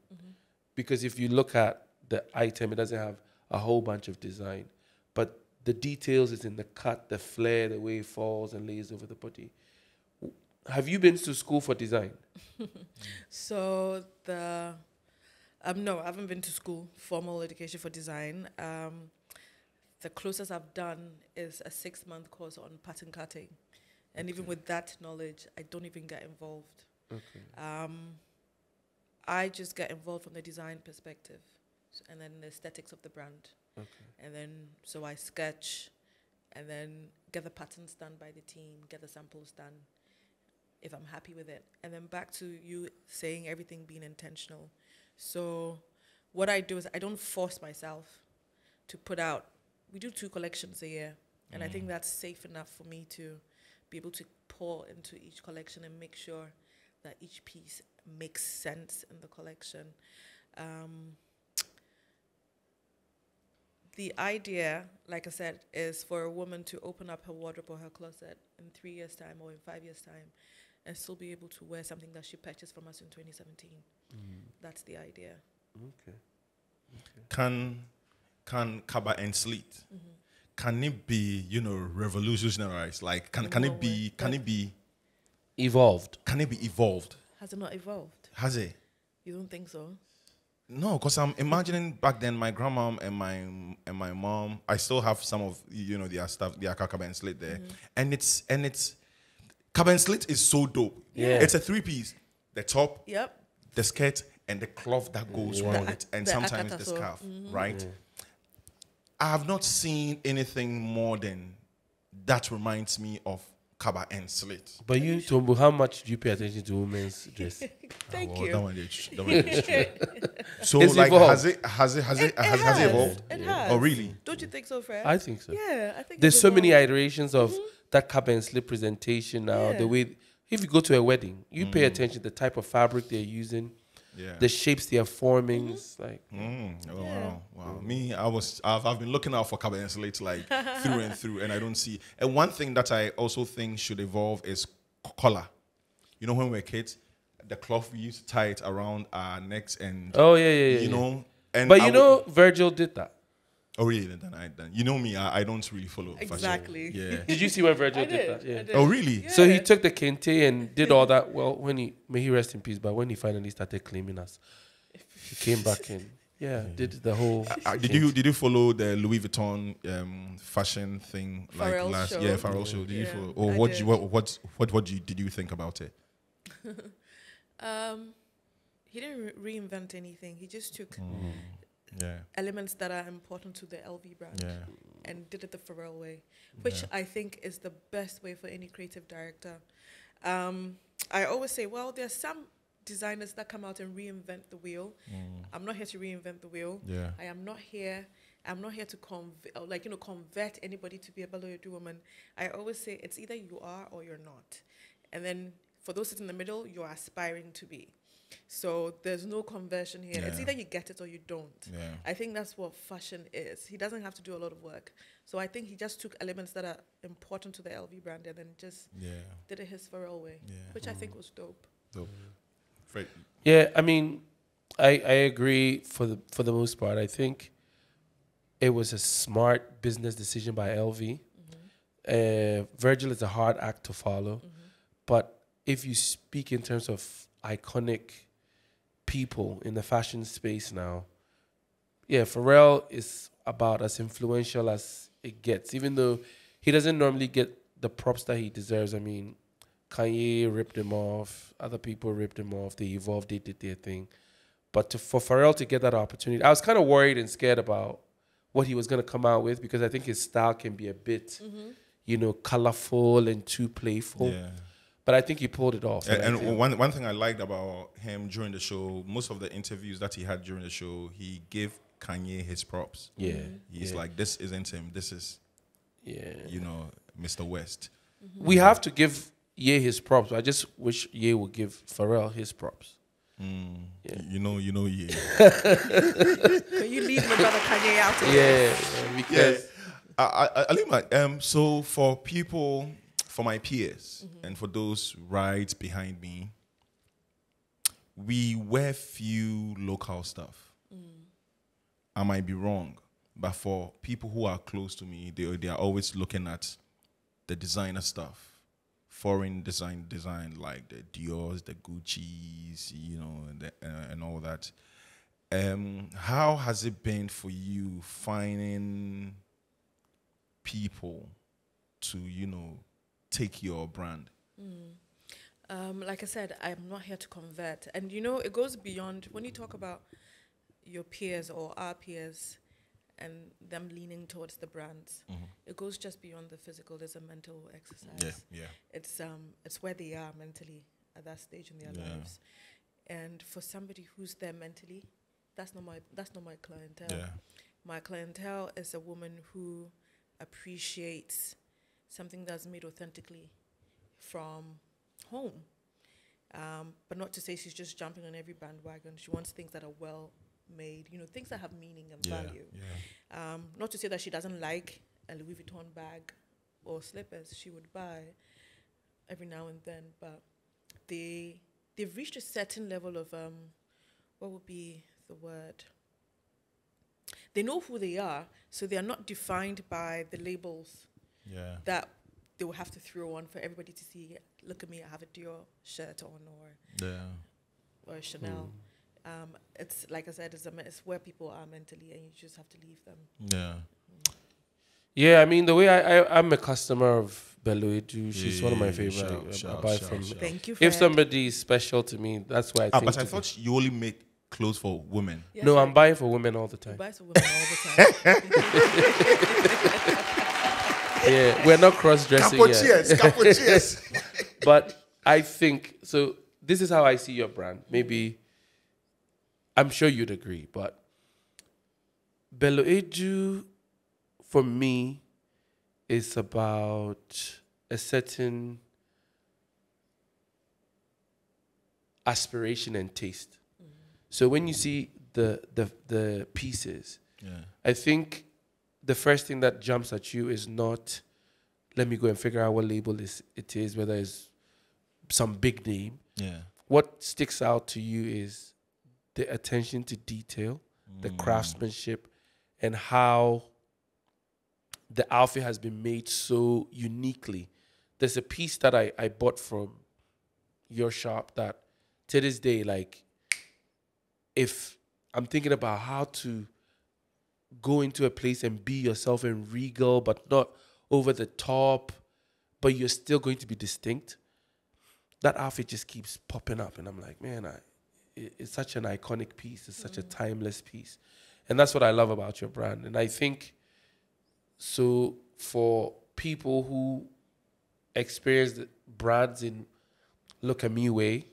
Because if you look at the item, it doesn't have a whole bunch of design. But the details is in the cut, the flare, the way it falls and lays over the body. Have you been to school for design? So no, I haven't been to school, formal education for design. The closest I've done is a 6-month course on pattern cutting. And even with that knowledge, I don't even get involved. Okay. I just get involved from the design perspective and then the aesthetics of the brand. Okay. And then, so I sketch and then get the patterns done by the team, get the samples done if I'm happy with it. And then back to you saying everything being intentional. So what I do is I don't force myself to put out, we do 2 collections a year. And I think that's safe enough for me to be able to pour into each collection and make sure that each piece makes sense in the collection. The idea, like I said, is for a woman to open up her wardrobe or her closet in 3 years' time or in 5 years' time and still be able to wear something that she purchased from us in 2017. That's the idea. Okay. Can Kaba and Sleet, can it be, revolutionized? Like, can it be Evolved. Can it be evolved? Has it not evolved? Has it? You don't think so? No, because I'm imagining back then my grandma and my mom. I still have some of their stuff, their Kaba and Slit there, and it's Kaba and Slit is so dope. Yeah. It's a 3-piece: the top, Yep. the skirt, and the cloth that goes around it, and the sometimes the akataso. scarf. Right? I have not seen anything more than that reminds me of Kaba and Slit. But you, Tombo, how much do you pay attention to women's dress? Thank Oh, you. that one is true. So, It's like, evolved. has it evolved? It has. Oh, really? Don't you think so, Fred? I think so. Yeah, I think There's it's so many evolved. iterations of that cap and slip presentation now. Yeah. The way, if you go to a wedding, you pay attention to the type of fabric they're using, Yeah. the shapes they are forming. It's like, Oh, Yeah. wow. Me, I've been looking out for Kaba and Slate like through and through, and I don't see. And one thing that I also think should evolve is collar. When we were kids, the cloth we used to tie it around our necks, and oh yeah. And But Virgil did that. oh really? Then me, I don't really follow Exactly. fashion. Yeah. Did you see when Virgil I did did. that? Yeah. I did. Oh really? Yeah. So he took the kente and did all that. Well, may he rest in peace. But when he finally started claiming us, he came back and did the whole. Did you follow the Louis Vuitton fashion thing Pharrell last? show. Yeah, Pharrell show. Did you Yeah, follow? Or I what? did. Did you think about it? He didn't reinvent anything. He just took Yeah. elements that are important to the LV brand Yeah. and did it the Pharrell way, which I think is the best way for any creative director. I always say, well, there's some designers that come out and reinvent the wheel. I'm not here to reinvent the wheel. Yeah. I'm not here to convert anybody to be a Bello Yodu woman. I always say it's either you are or you're not. And then for those sitting in the middle, you're aspiring to be. So there's no conversion here. It's Yeah. either you get it or you don't. Yeah. I think that's what fashion is. He doesn't have to do a lot of work. So I think he just took elements that are important to the LV brand and then just did it his Pharrell way, which I think was dope. Dope. Fred. Yeah, I mean, I agree for the most part. I think it was a smart business decision by LV. Virgil is a hard act to follow, but if you speak in terms of iconic people in the fashion space now, Pharrell is about as influential as it gets, even though he doesn't normally get the props that he deserves. I mean, Kanye ripped him off, other people ripped him off, they evolved, they did their thing. But for Pharrell to get that opportunity, I was kind of worried and scared about what he was going to come out with, because I think his style can be a bit, colorful and too playful. Yeah. But I think he pulled it off. And one thing I liked about him during the show, most of the interviews that he had during the show, he gave Kanye his props. Yeah. He's like, this isn't him. This is, Mr. West. We have to give Ye his props. I just wish Ye would give Pharrell his props. Yeah. You know, yeah. Can you leave my brother Kanye out of this? Because Alima, so for for my peers and for those right behind me, we wear few local stuff. I might be wrong, but for people who are close to me, they are always looking at the designer stuff, foreign design like the Dior's, the Gucci's, and all that. How has it been for you finding people to, take your brand? Like I said, I'm not here to convert. And, it goes beyond, when you talk about your peers or our peers and them leaning towards the brands, it goes just beyond the physical. There's a mental exercise. Yeah. It's where they are mentally at that stage in their lives. And for somebody who's there mentally, that's not my clientele. Yeah. My clientele is a woman who appreciates something that's made authentically from home. But not to say she's just jumping on every bandwagon. She wants things that are well made, things that have meaning and value. Yeah. Not to say that she doesn't like a Louis Vuitton bag or slippers. She would buy every now and then, but they've reached a certain level of what would be the word? They know who they are, so they are not defined by the labels that they will have to throw on for everybody to see. Look at me, I have a Dior shirt on, or a Chanel. It's like I said, it's where people are mentally, and you just have to leave them. Yeah. Yeah, I mean, the way I'm a customer of Bello. She's one of my favorite. I buy from. Thank you, Fred. If somebody is special to me, that's why I think. But I thought you only make clothes for women. Yes, no, I'm buying for women all the time. He buys for women all the time. Yeah, we're not cross-dressing yet. Capo cheers. But I think, so this is how I see your brand. Maybe, I'm sure you'd agree, but Bello Edu, for me, is about a certain aspiration and taste. So when you see the pieces, I think the first thing that jumps at you is not, let me go and figure out what label it is, whether it's some big name. Yeah. What sticks out to you is the attention to detail, the craftsmanship, and how the outfit has been made so uniquely. There's a piece that I bought from your shop that to this day, like, if I'm thinking about how to go into a place and be yourself and regal, but not over the top, but you're still going to be distinct, that outfit just keeps popping up. And I'm like, man, it's such an iconic piece. It's such a timeless piece. And that's what I love about your brand. And I think, so for people who experience the brands in Look At Me way,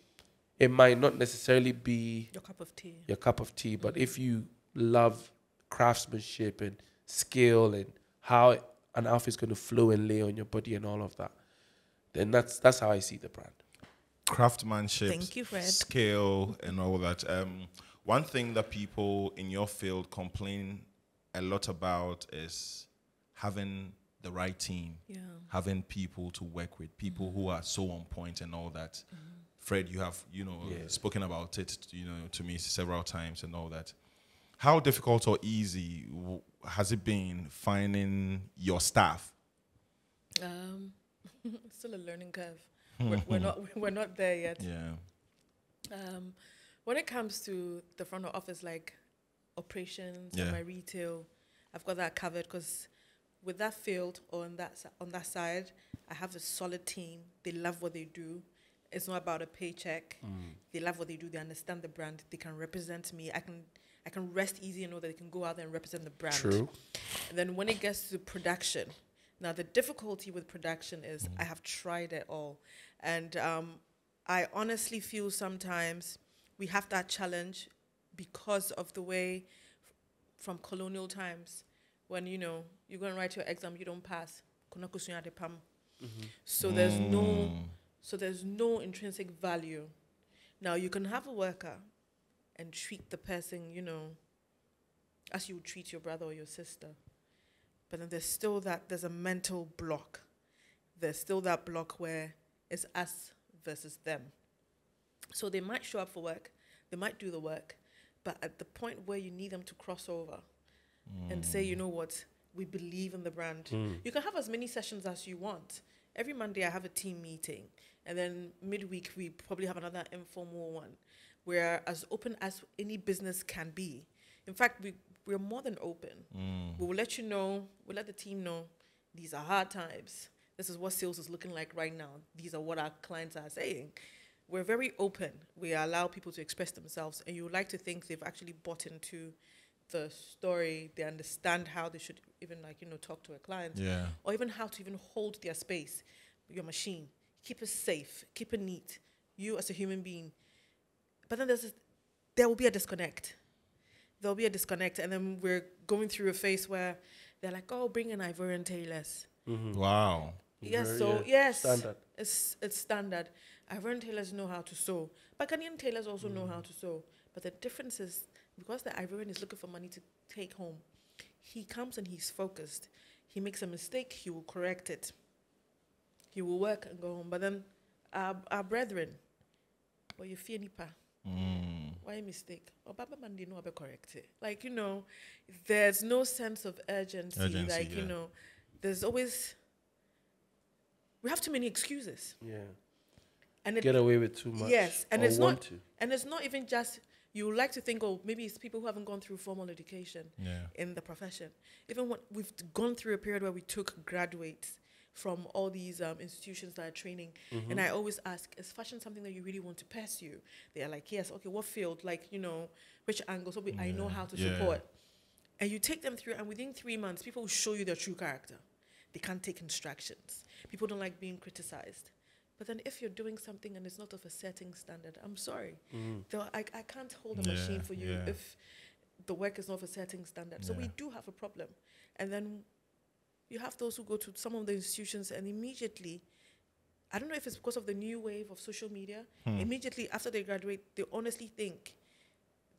it might not necessarily be Your cup of tea. But if you love craftsmanship and skill and how an outfit's going to flow and lay on your body and all of that, then that's how I see the brand. Craftsmanship, Thank you, Fred. skill, and all that. One thing that people in your field complain a lot about is having the right team, having people to work with, people who are so on point and all that. Fred, you have, spoken about it, to me several times and all that. How difficult or easy has it been finding your staff? It's still a learning curve. We're not there yet. Yeah. When it comes to the front office, like operations and my retail, I've got that covered, because with that field or on that side, I have a solid team. They love what they do. It's not about a paycheck. They love what they do. They understand the brand. They can represent me. I can rest easy and know that they can go out there and represent the brand. True. And then when it gets to production, now the difficulty with production is I have tried it all. And I honestly feel sometimes we have that challenge because of the way from colonial times, when, you go and write your exam, you don't pass. So there's no intrinsic value. Now, you can have a worker and treat the person, as you would treat your brother or your sister. But then there's a mental block there's still that block where it's us versus them. So they might show up for work, they might do the work, but at the point where you need them to cross over and say, you know what, we believe in the brand. You can have as many sessions as you want. Every Monday I have a team meeting, and then midweek we probably have another informal one. We're as open as any business can be. In fact, we're more than open. We will let you know, we'll let the team know, these are hard times. This is what sales is looking like right now. These are what our clients are saying. We're very open. We allow people to express themselves, and you would like to think they've actually bought into the story. They understand how they should even talk to a client, or even how to even hold their space, your machine. Keep it safe, keep it neat. You as a human being. But then there will be a disconnect. There'll be a disconnect, and then we're going through a phase where they're like, "Oh, bring in Ivorian tailors." Wow. Yes, Standard. It's standard. Ivorian tailors know how to sew, but Ghanaian tailors also know how to sew. But the difference is, because the Ivorian is looking for money to take home, he comes and he's focused. He makes a mistake, he will correct it. He will work and go home. But then our brethren, well, you fear nipa. Why a mistake? Or Baba man didn't know how to correct it. Like, there's no sense of urgency. There's always, we have too many excuses. Yeah. And Get away with too much. Yes. And or it's want not to. and it's not even just, you would like to think, oh, maybe it's people who haven't gone through formal education in the profession. Even when we've gone through a period where we took graduates from all these institutions that are training, and I always ask, is fashion something that you really want to pursue? They are like, yes. Okay, what field? Like, which angles? I know how to support. And you take them through, and within 3 months, people will show you their true character. They can't take instructions. People don't like being criticized. But then if you're doing something and it's not of a certain standard, I'm sorry. I can't hold a machine for you if the work is not of a certain standard. So we do have a problem. And then you have those who go to some of the institutions and immediately, I don't know if it's because of the new wave of social media, immediately after they graduate, they honestly think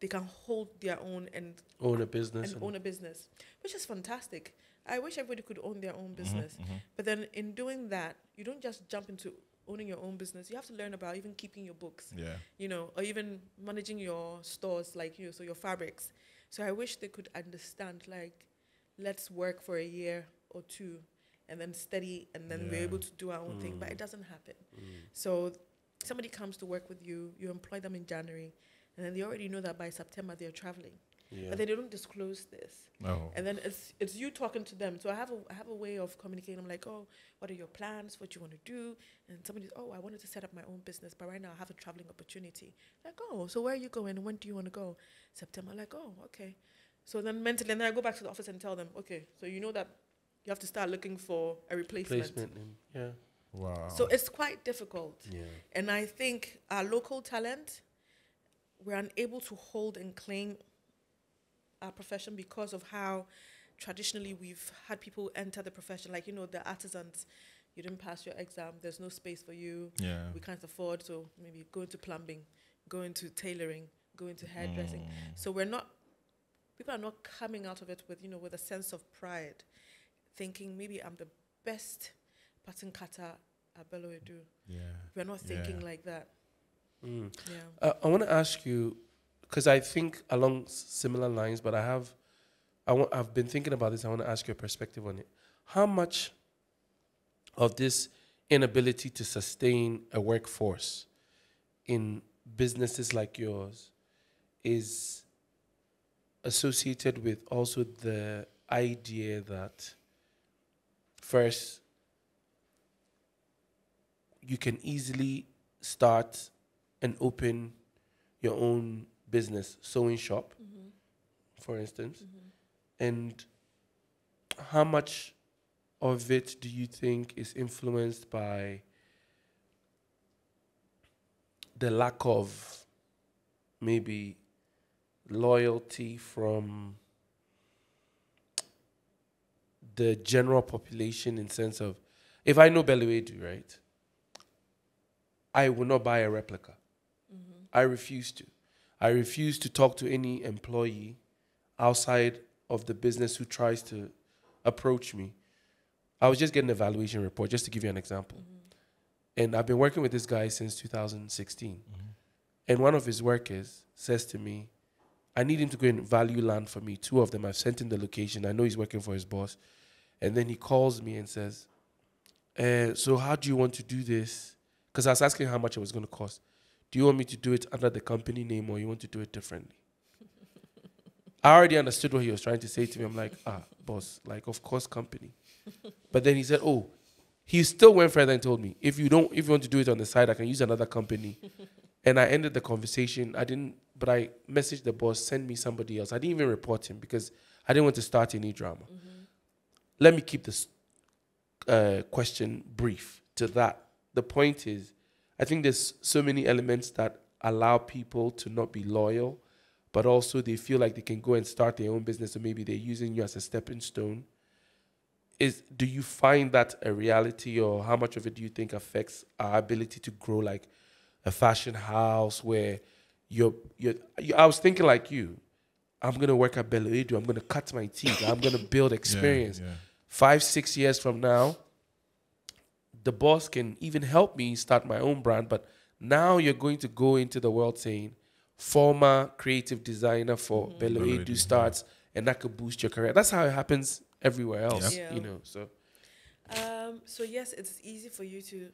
they can hold their own and own a business. Which is fantastic. I wish everybody could own their own business. But then in doing that, you don't just jump into owning your own business. You have to learn about even keeping your books, or even managing your stores, so your fabrics. So I wish they could understand, let's work for a year or two and then steady, and then we're able to do our own thing. But it doesn't happen. So somebody comes to work with you, you employ them in January, and then they already know that by September they're traveling. But they don't disclose this. And then it's you talking to them. So I have a way of communicating. I'm like, oh, what are your plans? What do you want to do? And somebody's, oh, I wanted to set up my own business, but right now I have a traveling opportunity. Like, oh, so where are you going? When do you want to go? September. Like, oh, okay. So then mentally, and then I go back to the office and tell them, okay, so you know that you have to start looking for a replacement. Wow. So it's quite difficult. Yeah. And I think our local talent, we're unable to hold and claim our profession because of how traditionally we've had people enter the profession, the artisans. You didn't pass your exam, there's no space for you. We can't afford, so maybe go into plumbing, go into tailoring, go into hairdressing. So people are not coming out of it with a sense of pride, thinking maybe I'm the best pattern cutter at Bello do. We're not thinking like that. I want to ask you, because I think along similar lines, but I've been thinking about this. I want to ask your perspective on it. How much of this inability to sustain a workforce in businesses like yours is associated with also the idea that first, you can easily start and open your own business, sewing shop, for instance, and how much of it do you think is influenced by the lack of maybe loyalty from the general population, in sense of, if I know Beluedu, right, I will not buy a replica. I refuse to. I refuse to talk to any employee outside of the business who tries to approach me I was just getting an evaluation report, just to give you an example. And I've been working with this guy since 2016. And one of his workers says to me, I need him to go and value land for me. 2 of them, I've sent him the location. I know he's working for his boss. And then he calls me and says, so how do you want to do this? Because I was asking how much it was going to cost. Do you want me to do it under the company name or you want to do it differently? I already understood what he was trying to say to me. I'm like, boss, like, of course, company. But then he said, he still went further and told me, if you want to do it on the side, I can use another company. And I ended the conversation. But I messaged the boss, send me somebody else. I didn't even report him because I didn't want to start any drama. Let me keep this question brief to that. The point is, I think there's so many elements that allow people to not be loyal, but also they feel like they can go and start their own business, or maybe they're using you as a stepping stone. Do you find that a reality, or how much of it do you think affects our ability to grow like a fashion house where I was thinking like you, I'm going to work at Bello, I'm going to cut my teeth, I'm going to build experience. 5-6 years from now, the boss can even help me start my own brand, but now you're going to go into the world saying, former creative designer for Bello Edu starts, and that could boost your career. That's how it happens everywhere else, you know. So, so yes, it's easy for you to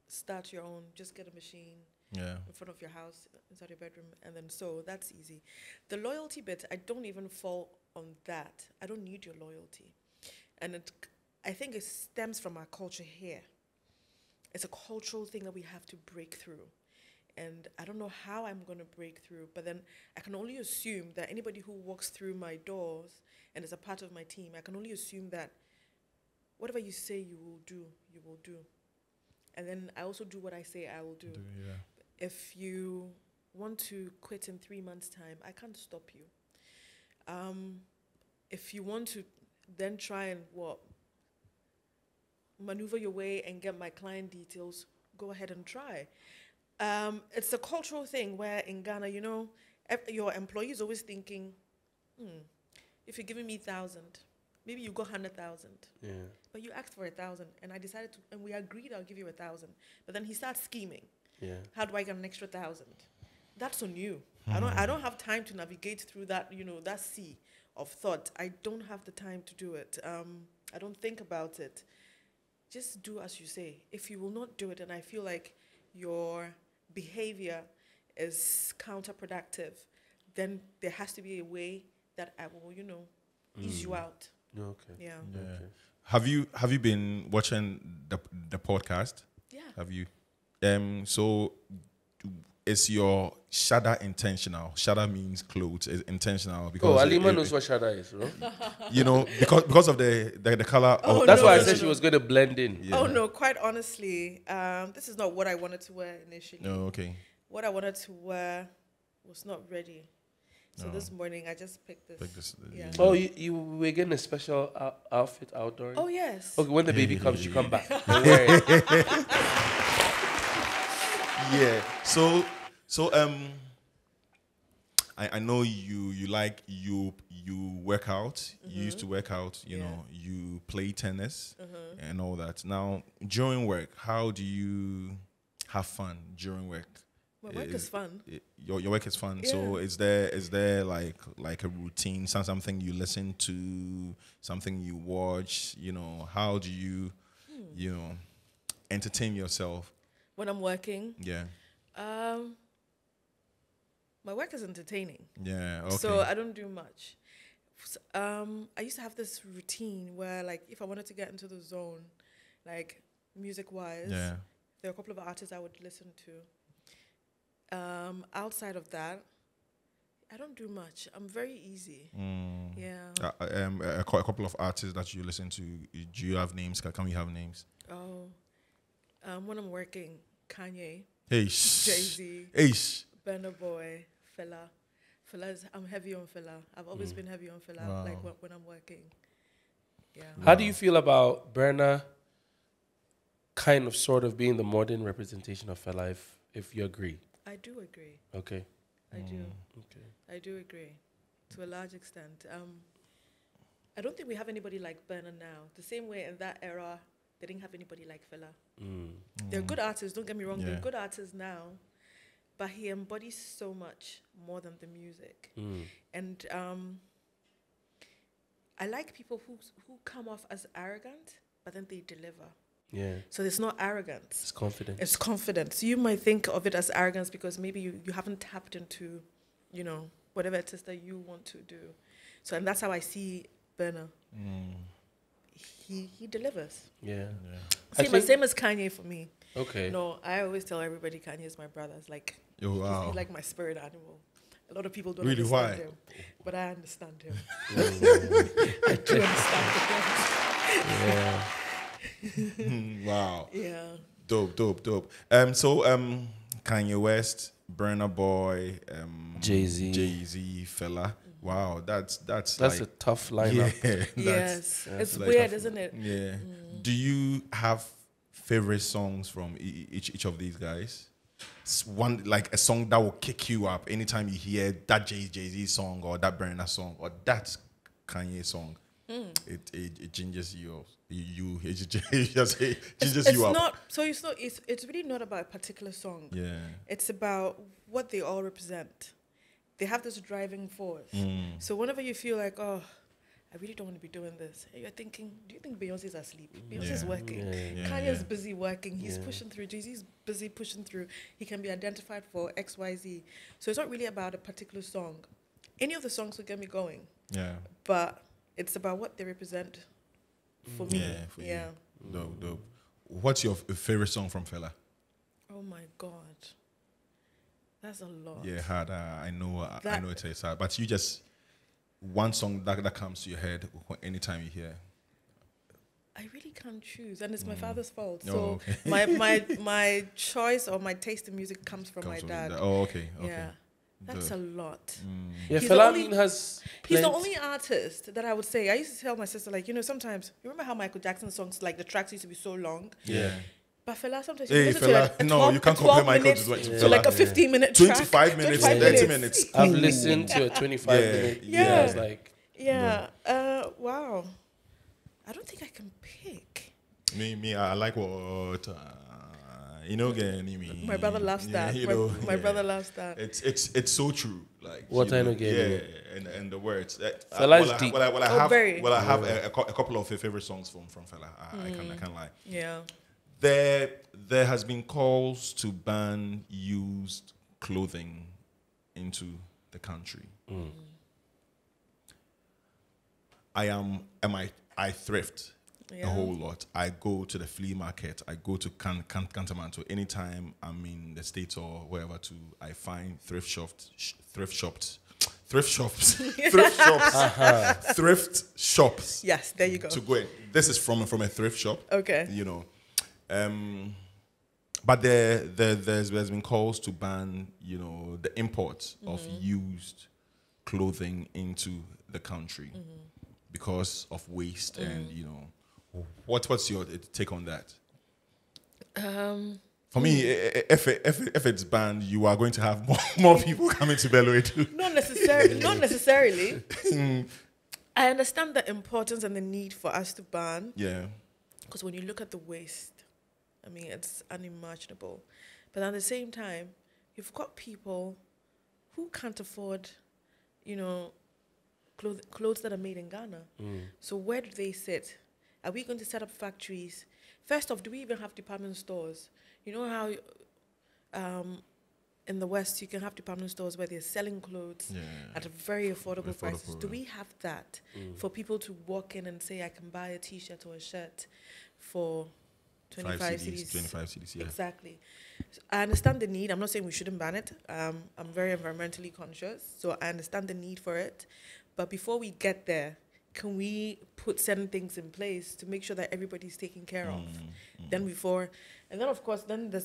start your own. Just get a machine in front of your house, inside your bedroom, and then that's easy. The loyalty bit, I don't even fall on that. I don't need your loyalty, and I think it stems from our culture here. It's a cultural thing that we have to break through. And I don't know how I'm going to break through, but then I can only assume that anybody who walks through my doors and is a part of my team, I can only assume that whatever you say you will do, you will do. And then I also do what I say I will do. If you want to quit in 3 months' time, I can't stop you. If you want to then try and maneuver your way and get my client details, go ahead and try. It's a cultural thing where in Ghana, your employee is always thinking, if you're giving me 1,000, maybe you got 100,000. yeah. But you asked for 1,000, and I decided to, and we agreed I'll give you 1,000. But then he starts scheming. Yeah. How do I get an extra 1,000? That's on you. I don't have time to navigate through that, that sea of thought. I don't have the time to do it. I don't think about it. Just do as you say. If you will not do it, and I feel like your behavior is counterproductive, then there has to be a way that I will, ease you out. Okay. Yeah. Okay. Have you been watching the podcast? Yeah. Have you? So is your shada intentional? Shada means clothes. Is intentional because Alima knows what shada is, bro. because of the color. That's why I said she was going to blend in. Yeah. Oh no, quite honestly, this is not what I wanted to wear initially. No, okay. What I wanted to wear was not ready. So this morning I just picked this. Yeah. Oh, you were getting a special outfit outdoor? Oh yes. Okay, when the baby comes, you come back. Don't worry. Yeah. So I know you work out. You used to work out. You know, you play tennis and all that. Now during work, how do you have fun during work? My work is fun. Your work is fun. Yeah. So is there like a routine, something you listen to, something you watch? How do you entertain yourself when I'm working? Yeah. My work is entertaining. Yeah. Okay. So I don't do much. I used to have this routine where, like, if I wanted to get into the zone, like music-wise, there are a couple of artists I would listen to. Outside of that, I don't do much. I'm very easy. Yeah. A couple of artists that you listen to. Do you have names? Can we have names? Oh, when I'm working, Kanye, Jay-Z, Burna Boy, Fela. I'm heavy on Fela. I've always been heavy on Fela. Wow. Like when I'm working. Yeah. How do you feel about Burna kind of sort of being the modern representation of Fela, if you agree? I do agree. Okay. I do. Okay. I do agree to a large extent. I don't think we have anybody like Burna now. The same way in that era, they didn't have anybody like Fela. They're good artists, don't get me wrong, they're good artists now, but he embodies so much more than the music. And I like people who come off as arrogant, but then they deliver. Yeah. So it's not arrogance. It's confidence. It's confidence. You might think of it as arrogance because maybe you haven't tapped into, you know, whatever it is that you want to do. So, and that's how I see Burna. He delivers. Yeah. Same as Kanye for me. Okay. No, I always tell everybody Kanye is my brother. It's like, he's like my spirit animal. A lot of people don't Really, understand why? him, but I understand him. I do understand him. Wow. Yeah. Dope. So Kanye West, Burna Boy, Jay-Z, Fela. Wow, that's like, a tough lineup. Yeah, Yes. It's like weird, isn't it? Yeah. Do you have favorite songs from each of these guys? One, like a song that will kick you up anytime you hear that Jay-Z song or that Burna song or that Kanye song. It gingers you up. It just gingers you up. It's really not about a particular song. Yeah. It's about what they all represent. They have this driving force. So whenever you feel like, oh, I really don't want to be doing this, you're thinking, do you think Beyonce's asleep? Beyonce's working. Kanye's busy working. He's pushing through. Jay-Z's busy pushing through. He can be identified for X, Y, Z. So it's not really about a particular song. Any of the songs will get me going. Yeah. But it's about what they represent for me. Yeah, for you. Dope. What's your favorite song from Fela? Oh my God. That's a lot. Yeah, hard. I know it's hard. But you just, one song that comes to your head anytime you hear. I really can't choose, and it's my father's fault. So my choice or my taste in music comes from my dad. Oh, okay. Yeah. That's a lot. Yeah, Fela has. He's the only artist that I would say. I used to tell my sister, like, sometimes you remember how Michael Jackson songs, like the tracks used to be so long. Yeah. But Fela, sometimes you listen to you can't compare Michael to Fela. So like a 15-minute track, 25 minutes, 30 minutes. I've listened to a 25-minute. Yeah. I was like, wow. I don't think I can pick. Me, I like what. My brother loves that. My brother loves that. It's so true. Like what I know, and the words. Fela's deep. I have a couple of favorite songs from Fela. I can't lie. Yeah. There has been calls to ban used clothing into the country. I thrift a whole lot. I go to the flea market. I go to Cantamanto. Anytime I'm in the States or wherever I find thrift shops, thrift shops. Yes, there you go. To go in. This is from a thrift shop. Okay. But there's been calls to ban, the import of used clothing into the country because of waste and what's your take on that? For me, if it's banned, you are going to have more people coming to Bello too. Not necessarily. I understand the importance and the need for us to ban. Yeah. Because when you look at the waste, I mean, it's unimaginable. But at the same time, you've got people who can't afford, clothes that are made in Ghana. So where do they sit? Are we going to set up factories? First off, do we even have department stores? You know how in the West you can have department stores where they're selling clothes at a very affordable prices. Do we have that for people to walk in and say, I can buy a T-shirt or a shirt for 25 cedis? 25 cedis, yeah. Exactly. So I understand the need. I'm not saying we shouldn't ban it. I'm very environmentally conscious, so I understand the need for it. But before we get there, can we put certain things in place to make sure that everybody's taken care of? Then of course, then there's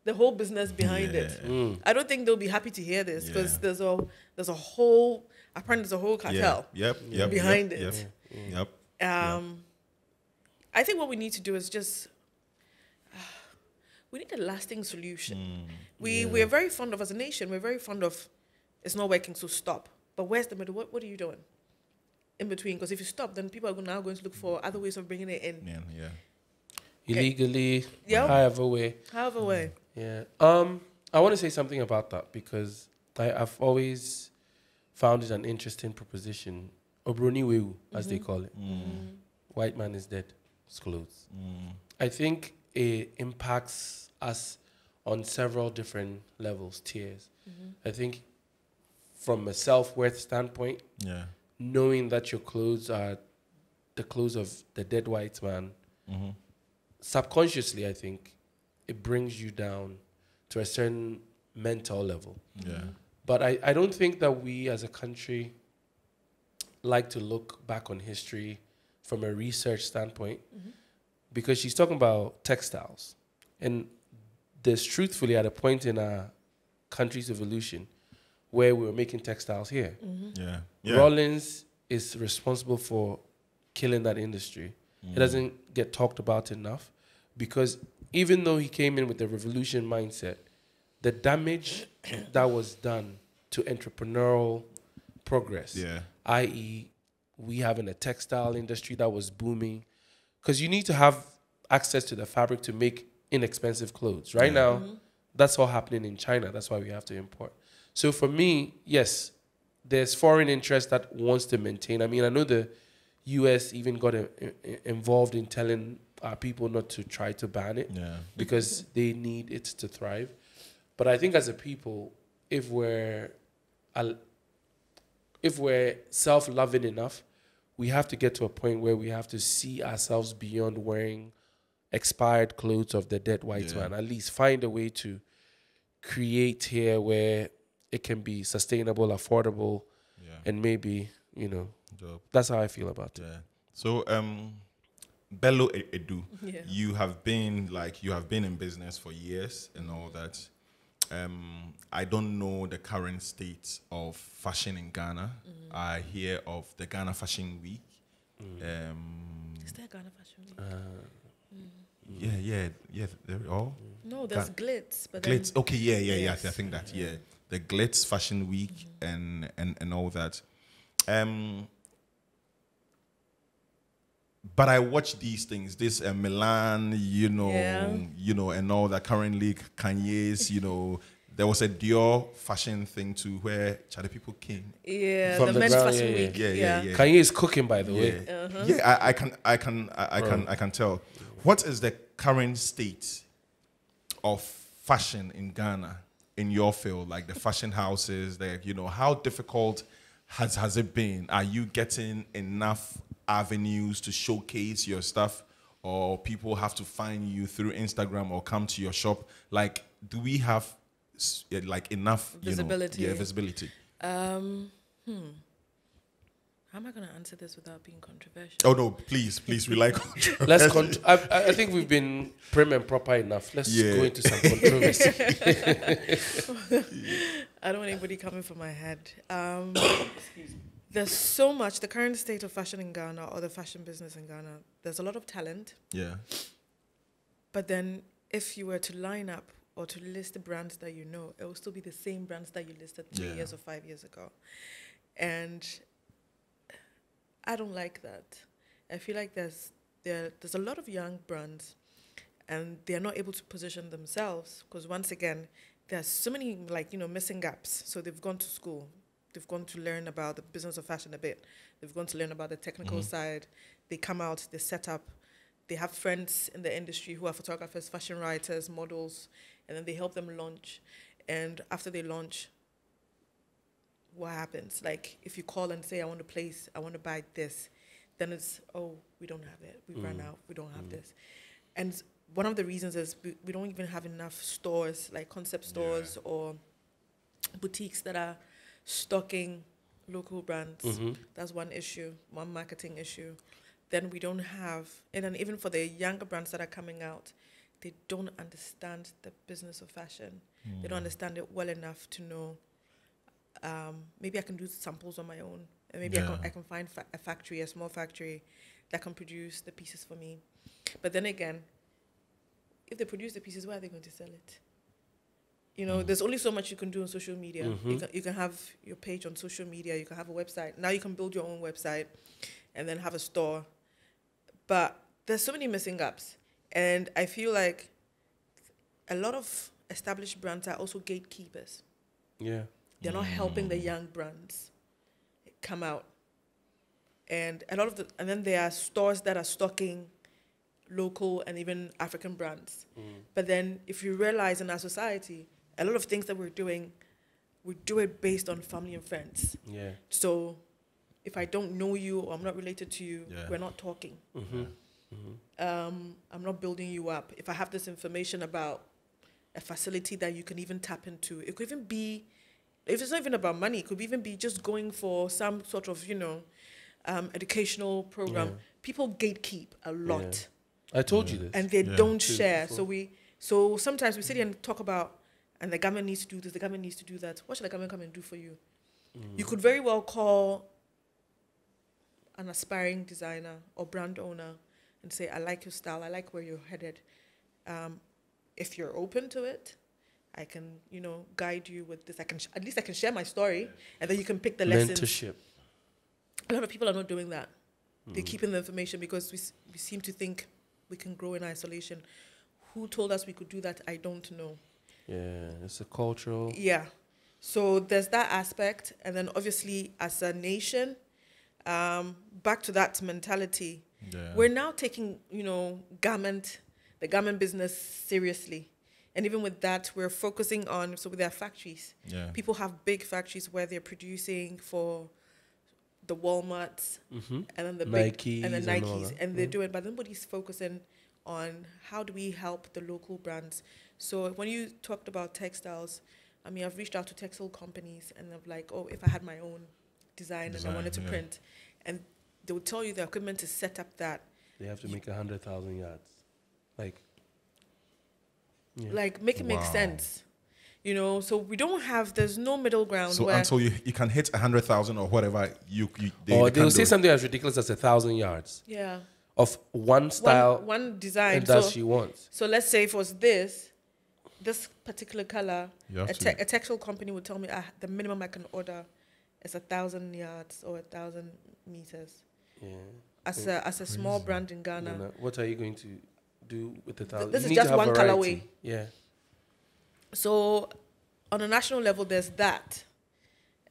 the whole business behind it. I don't think they'll be happy to hear this because there's a whole cartel behind it. Yep. I think what we need to do is just we need a lasting solution. We're very fond of, as a nation, we're very fond of it's not working, so stop. But where's the middle? What are you doing? in between. Because if you stop, then people are now going to look for other ways of bringing it in. Yeah. Illegally, Yep. however way. However way. Yeah. I want to say something about that because I've always found it an interesting proposition. Obroni Wewu, as they call it. White man is dead. It's clothes. I think it impacts us on several different levels, tiers. I think from a self-worth standpoint, knowing that your clothes are the clothes of the dead white man, subconsciously, I think, it brings you down to a certain mental level. Yeah. But I don't think that we as a country like to look back on history from a research standpoint because she's talking about textiles. And there's truthfully at a point in our country's evolution where we were making textiles here. Rollins is responsible for killing that industry. It doesn't get talked about enough because even though he came in with the revolution mindset, the damage that was done to entrepreneurial progress, i.e., we having a textile industry that was booming, because you need to have access to the fabric to make inexpensive clothes. Right now, that's all happening in China. That's why we have to import. So for me, yes, there's foreign interest that wants to maintain. I mean, I know the US even got involved in telling our people not to try to ban it because they need it to thrive. But I think as a people, if we're self-loving enough, we have to get to a point where we have to see ourselves beyond wearing expired clothes of the dead white man. At least find a way to create here where it can be sustainable, affordable, and maybe, that's how I feel about it. So, Bello Edu, you have been in business for years and all that. I don't know the current state of fashion in Ghana. I hear of the Ghana Fashion Week. Is there Ghana Fashion Week? Yeah. No, there's Glitz. But Glitz. Then, Okay, yeah. I think that the Glitz Fashion Week and all that. But I watch these things, this Milan, and all that. Currently, Kanye's, there was a Dior fashion thing too, where Charlie people came. Yeah, From the the men's ground, fashion yeah, week. Yeah. Kanye is cooking, by the way. Yeah, I can tell. What is the current state of fashion in Ghana in your field, like the fashion houses? How difficult has it been? Are you getting enough avenues to showcase your stuff, or people have to find you through Instagram or come to your shop? Like, do we have enough visibility? Visibility. How am I going to answer this without being controversial? Oh no, please, we like controversy. I think we've been prim and proper enough. Let's go into some controversy. I don't want anybody coming for my head. There's so much, the current state of fashion in Ghana, or the fashion business in Ghana, there's a lot of talent. Yeah. But then if you were to line up or to list the brands that it will still be the same brands that you listed 3 years or 5 years ago. And I don't like that. I feel like there's a lot of young brands and they're not able to position themselves because, once again, there's so many missing gaps. So they've gone to school. They've gone to learn about the business of fashion a bit. They've gone to learn about the technical side. They come out, they set up. They have friends in the industry who are photographers, fashion writers, models, and then they help them launch. And after they launch, what happens? Like, if you call and say, I want to buy this, then it's, we don't have it. We ran out. We don't have this. And one of the reasons is we don't even have enough stores, like concept stores or boutiques that are stocking local brands. That's one issue, one marketing issue. Then we don't have, and then even for the younger brands that are coming out, they don't understand the business of fashion. They don't understand it well enough to know, maybe I can do samples on my own, and maybe I can find a small factory that can produce the pieces for me. But then again, if they produce the pieces, where are they going to sell it? there's only so much you can do on social media. You can have your page on social media. You can have a website. Now you can build your own website and then have a store. But there's so many missing gaps. And I feel like a lot of established brands are also gatekeepers. Yeah. They're not helping the young brands come out. And and then there are stores that are stocking local and even African brands. But then if you realize in our society, a lot of things that we're doing, we do it based on family and friends. Yeah. So if I don't know you or I'm not related to you, we're not talking. I'm not building you up. If I have this information about a facility that you can even tap into, it could even be, if it's not even about money, it could even be just going for some sort of, educational program. People gatekeep a lot. I told you this. And they don't share. So sometimes we sit here and talk about, and the government needs to do this, the government needs to do that. What should the government come and do for you? You could very well call an aspiring designer or brand owner and say, I like your style, I like where you're headed. If you're open to it, I can, guide you with this. At least I can share my story, and then you can pick the lessons. Mentorship. A lot of people are not doing that. They're keeping the information because we seem to think we can grow in isolation. Who told us we could do that? I don't know. Yeah, it's a cultural. Yeah. So there's that aspect. And then obviously as a nation, back to that mentality, we're now taking, the garment business seriously. And even with that, we're focusing on, so with their factories, people have big factories where they're producing for the Walmarts and then the Nikes and the Nikes, and they're doing, but nobody's focusing on how do we help the local brands. So when you talked about textiles, I've reached out to textile companies and I'm like, oh, if I had my own design and I wanted to print, and they would tell you the equipment is set up that they have to make 100,000 yards, make it make sense. So we don't have, there's no middle ground. So where until you can hit 100,000 or whatever, they'll say something as ridiculous as 1,000 yards. Yeah. Of one style, one design, and that she wants. So let's say if it was this particular color, a textile company would tell me the minimum I can order is 1,000 yards or 1,000 meters. Yeah. As a small brand in Ghana. What are you going to do with 1,000? This is just one colorway. Yeah. So on a national level, there's that.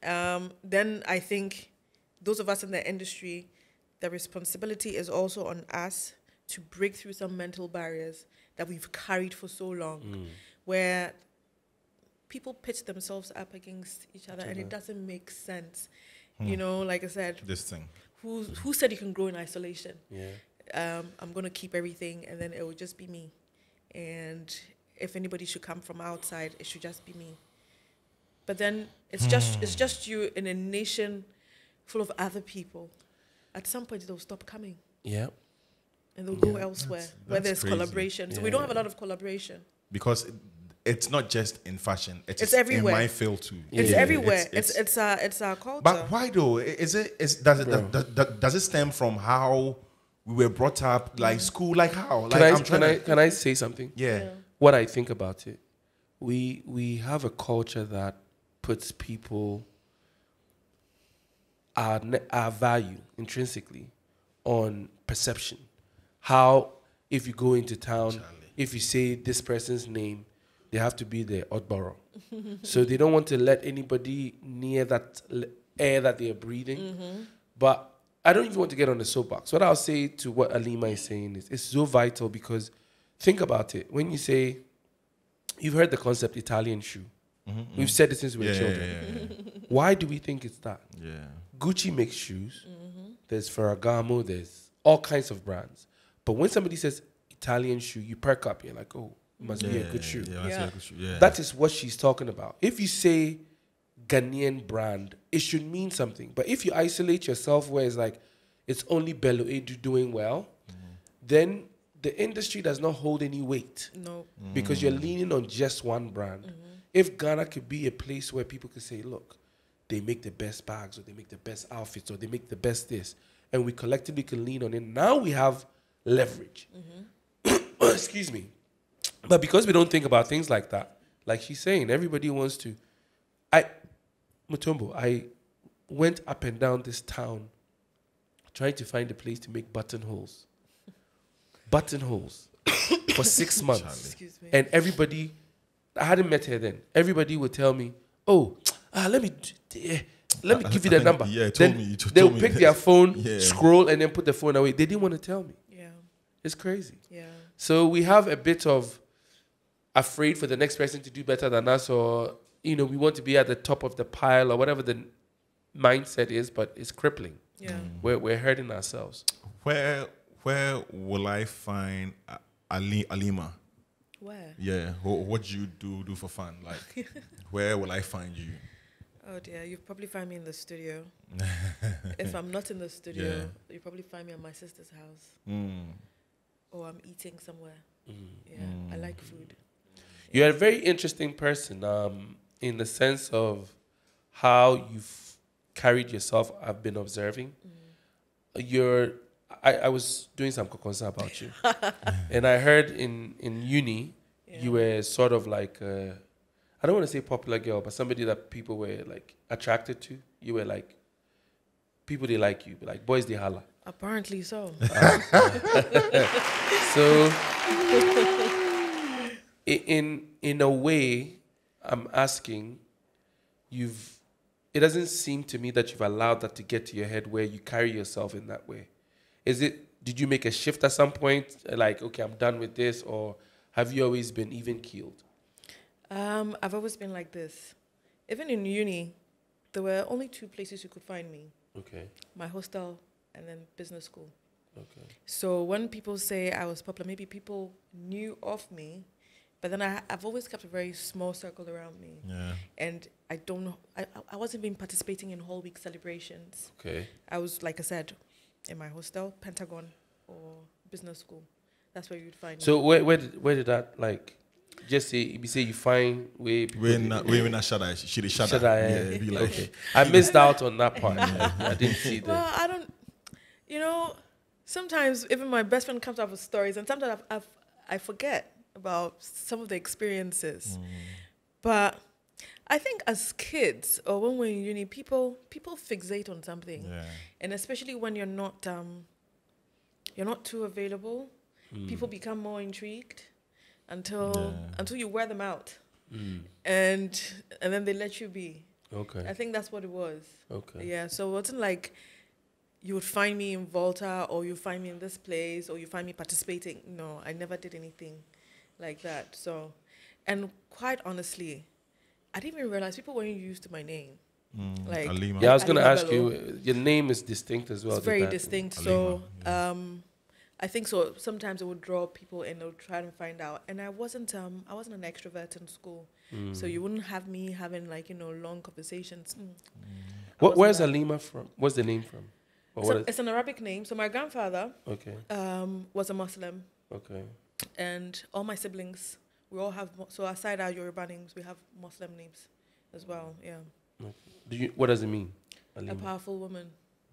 Then I think those of us in the industry, the responsibility is also on us to break through some mental barriers that we've carried for so long, where people pitch themselves up against each other and it doesn't make sense. Like I said, this thing. Who said you can grow in isolation? Yeah. I'm going to keep everything and then it will just be me. And if anybody should come from outside, it should just be me. But then it's just you in a nation full of other people. At some point, they'll stop coming. Yeah. And they'll go elsewhere where there's crazy. collaboration. So we don't have a lot of collaboration. Because it's not just in fashion. It's everywhere. in my field too. It's everywhere. It's our culture. But why though? Does it stem from how we were brought up, like school, like how? Can I say something? Yeah. What I think about it, we have a culture that puts people our value intrinsically on perception. How if you go into town, if you say this person's name, they have to be the oddball. So they don't want to let anybody near that air that they are breathing. But I don't even want to get on the soapbox. What I'll say to what Alima is saying is it's so vital because think about it. When you say, you've heard the concept Italian shoe. We've said it since we were children. Why do we think it's that? Yeah. Gucci makes shoes. There's Ferragamo. There's all kinds of brands. But when somebody says Italian shoe, you perk up. You're like, oh, it must be a good shoe. Yeah. That is what she's talking about. If you say Ghanaian brand, it should mean something. But if you isolate yourself where it's like, it's only Bello Edu doing well, then the industry does not hold any weight. No. Because you're leaning on just one brand. If Ghana could be a place where people could say, look, they make the best bags or they make the best outfits or they make the best this, and we collectively can lean on it, now we have leverage. Excuse me. But because we don't think about things like that, like she's saying, everybody wants to. Mutombo, I went up and down this town trying to find a place to make buttonholes. Buttonholes for 6 months. Excuse me. And everybody, I hadn't met her then. Everybody would tell me, "Oh, let me give you the number." Yeah, then you told they'll me pick this. their phone, Yeah. scroll, and then put the phone away. They didn't want to tell me. Yeah. It's crazy. Yeah. So we have a bit of afraid for the next person to do better than us, or we want to be at the top of the pile, or whatever the mindset is, but it's crippling. Yeah. We're hurting ourselves. Where will I find Alima? Where? Yeah, what do you do for fun? Like, where will I find you? Oh dear, you'll probably find me in the studio. If I'm not in the studio, you'll probably find me at my sister's house. Or I'm eating somewhere. Yeah, I like food. You're a very interesting person in the sense of how you've carried yourself. I've been observing. I was doing some kokonsa about you. And I heard in uni, you were sort of like, I don't want to say popular girl, but somebody that people were like attracted to. You were like, people, they like you. Like boys, they holla. Apparently so. So, in a way, I'm asking, it doesn't seem to me that you've allowed that to get to your head where you carry yourself in that way. Did you make a shift at some point? Like, okay, I'm done with this, or have you always been even keeled? I've always been like this. Even in uni, there were only 2 places you could find me. Okay. My hostel and then business school. Okay. So when people say I was popular, maybe people knew of me, but then I've always kept a very small circle around me. Yeah. And I don't know, I wasn't even participating in whole week celebrations. Okay. I was, like I said, in my hostel, Pentagon, or business school. That's where you'd find me. So where did that, like, just say you find where people... When I shut eye, she did shut eye. Yeah, it'd be like, okay. I missed out on that part. I didn't see that. Well, I don't, sometimes even my best friend comes up with stories, and sometimes I forget about some of the experiences. But I think as kids, or when we're in uni, people fixate on something. yeah. And especially when you're not too available, people become more intrigued until you wear them out. And then they let you be. Okay. I think that's what it was. Okay. Yeah, so it wasn't like you would find me in Volta, or you find me in this place, or you find me participating. No, I never did anything like that. So, and quite honestly, I didn't even realize people weren't used to my name. Like Alima. Yeah, I was going to Alima ask Bello. you, your name is distinct as well. It's very distinct. Alima, So, I think so. Sometimes it would draw people in. They would try and find out. And I wasn't an extrovert in school, so you wouldn't have me having long conversations. Where's Alima from? What's the name from? Or So what is- it's an Arabic name. So my grandfather okay. was a Muslim, Okay. and all my siblings, we all have. So aside our Yoruba names, we have Muslim names as well. Yeah, What does it mean? a Alima? powerful woman.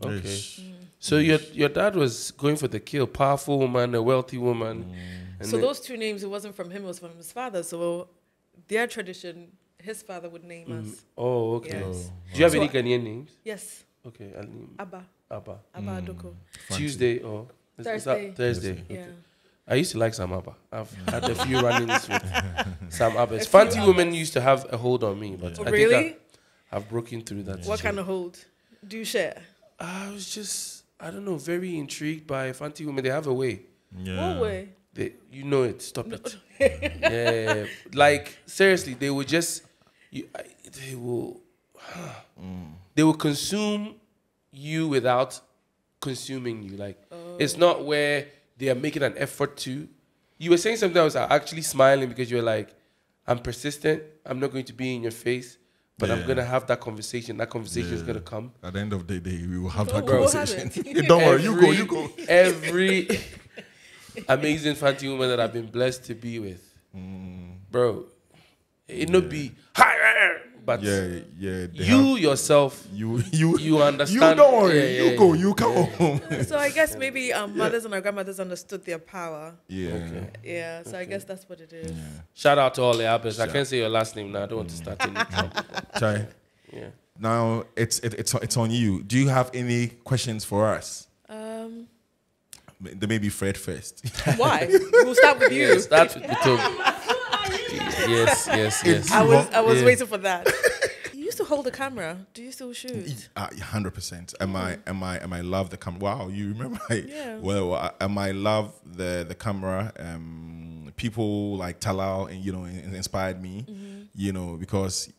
Okay. Ish. So your dad was going for the kill, powerful woman, a wealthy woman. And So then- those 2 names, it wasn't from him; it was from his father. So their tradition, his father would name us. Oh, okay. Yes. Do you have So any Ghanaian names? Yes, Okay, Alima. Abba Abba. Adoko. Fancy. Tuesday or is that Thursday. Thursday. Yeah. I used to like Sam Abba. I've had a few run-ins with Sam Abbas. Fancy women used to have a hold on me, but Oh, I really? think I've broken through that. What kind of hold do you share? I was just, I don't know, very intrigued by Fancy women. They have a way. Yeah. What way? You know it. Stop it. Yeah. Like, seriously, they will just, they will consume you without consuming you. Like, it's not where they are making an effort to. You were saying something, I was actually smiling because you were like, I'm persistent. I'm not going to be in your face, but I'm Yeah. going to have that conversation. That conversation is Yeah. going to come. At the end of the day, we will have No, that we will have conversation. it. Don't worry, you go. Every amazing Fancy woman that I've been blessed to be with, bro, it not be, but they you yourself, you understand. You don't worry. You go. You come home. So I guess maybe our mothers and our grandmothers understood their power. Yeah. Okay. Yeah. So I guess that's what it is. Yeah. Shout out to all the Abbas. I can't say your last name now. I don't want to start any trouble. Chai. Yeah. Now it's on you. Do you have any questions for us? There may be Fred first. Why? We'll start with you. Yeah, start with the top. Yes. I was waiting for that. You used to hold the camera. Do you still shoot? 100%. Am I love the camera? Wow, you remember? Yeah. Well, I love the camera. People like Talal, and inspired me. Because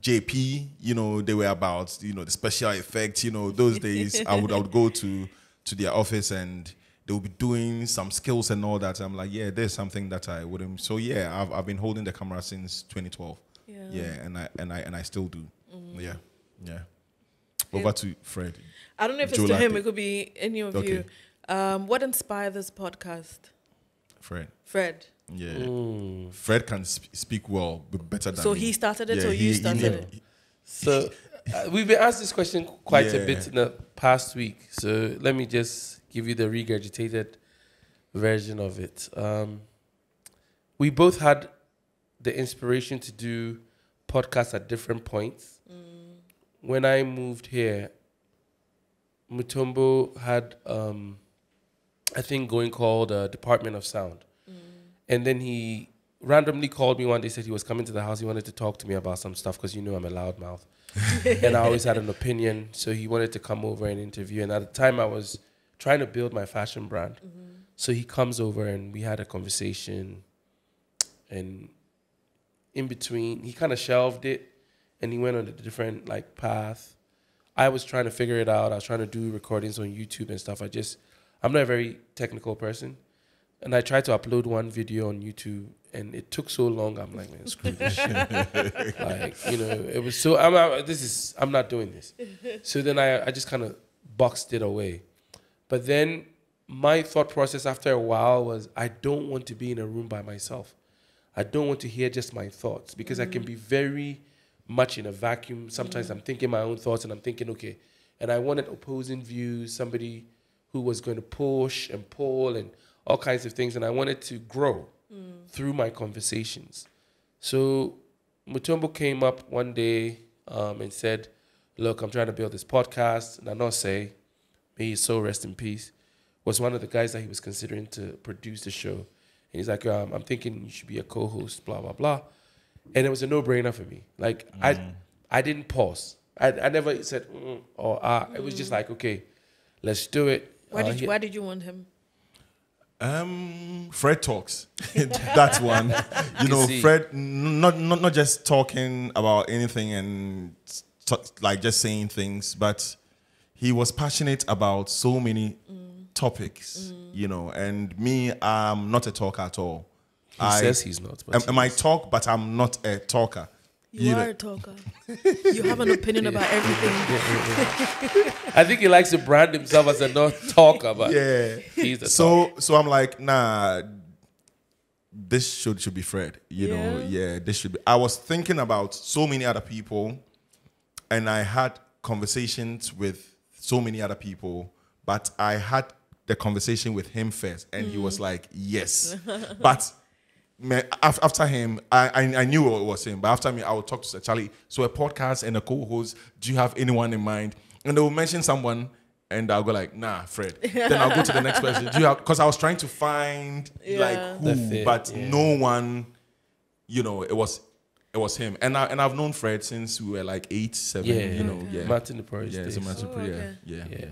JP, they were about the special effects. Those days I would go to their office and they will be doing some skills and all that. I'm like, yeah, there's something that I wouldn't. So yeah, I've been holding the camera since 2012. Yeah, and I still do. Yeah. Over to Fred. I don't know if it's to him. It could be any of you. What inspired this podcast? Fred. Yeah. Fred can speak well, but better than So me. he started it, or you started it? So we've been asked this question quite a bit in the past week. So let me just give you the regurgitated version of it. We both had the inspiration to do podcasts at different points. When I moved here, Mutombo had a thing going called Department of Sound. And then he randomly called me one day, said he was coming to the house. He wanted to talk to me about some stuff because I'm a loudmouth. And I always had an opinion. So he wanted to come over and interview. And at the time I was trying to build my fashion brand. So he comes over and we had a conversation. And in between, he kind of shelved it and he went on a different path. I was trying to figure it out. I was trying to do recordings on YouTube and stuff. I'm not a very technical person. And I tried to upload one video on YouTube and it took so long. I'm like, man, screw this shit. It was so, I'm not doing this. So then I just kind of boxed it away. But then my thought process after a while was, I don't want to be in a room by myself. I don't want to hear just my thoughts because I can be very much in a vacuum. Sometimes I'm thinking my own thoughts and I'm thinking, okay. And I wanted opposing views, somebody who was going to push and pull and all kinds of things. And I wanted to grow through my conversations. So Mutombo came up one day and said, look, I'm trying to build this podcast. Nanose, may his soul rest in peace, was one of the guys that he was considering to produce the show. And he's like, I'm thinking you should be a co-host, blah, blah, blah. And it was a no-brainer for me. I didn't pause. I never said, or It was just like, okay, let's do it. Why did you want him? Fred talks. That's one. Fred not just talking about anything and just saying things, but he was passionate about so many topics, and me, I'm not a talker at all. He says he's not. But I talk, but I'm not a talker. You are a talker. You have an opinion about everything. I think he likes to brand himself as a non-talker, but he's the talker. So I'm like, nah, this should be Fred. This should be. I was thinking about so many other people, and I had conversations with so many other people, but I had the conversation with him first, and he was like, yes. But after him, I knew it was him, but after me, I would talk to Charlie. So a podcast and a co-host, do you have anyone in mind? And they will mention someone, and I'll go like, nah, Fred. Then I'll go to the next person. Do you have? Because I was trying to find who, but no one. It was him, and I've known Fred since we were like 8, 7. Martin the Porridge. So Martin Porridge.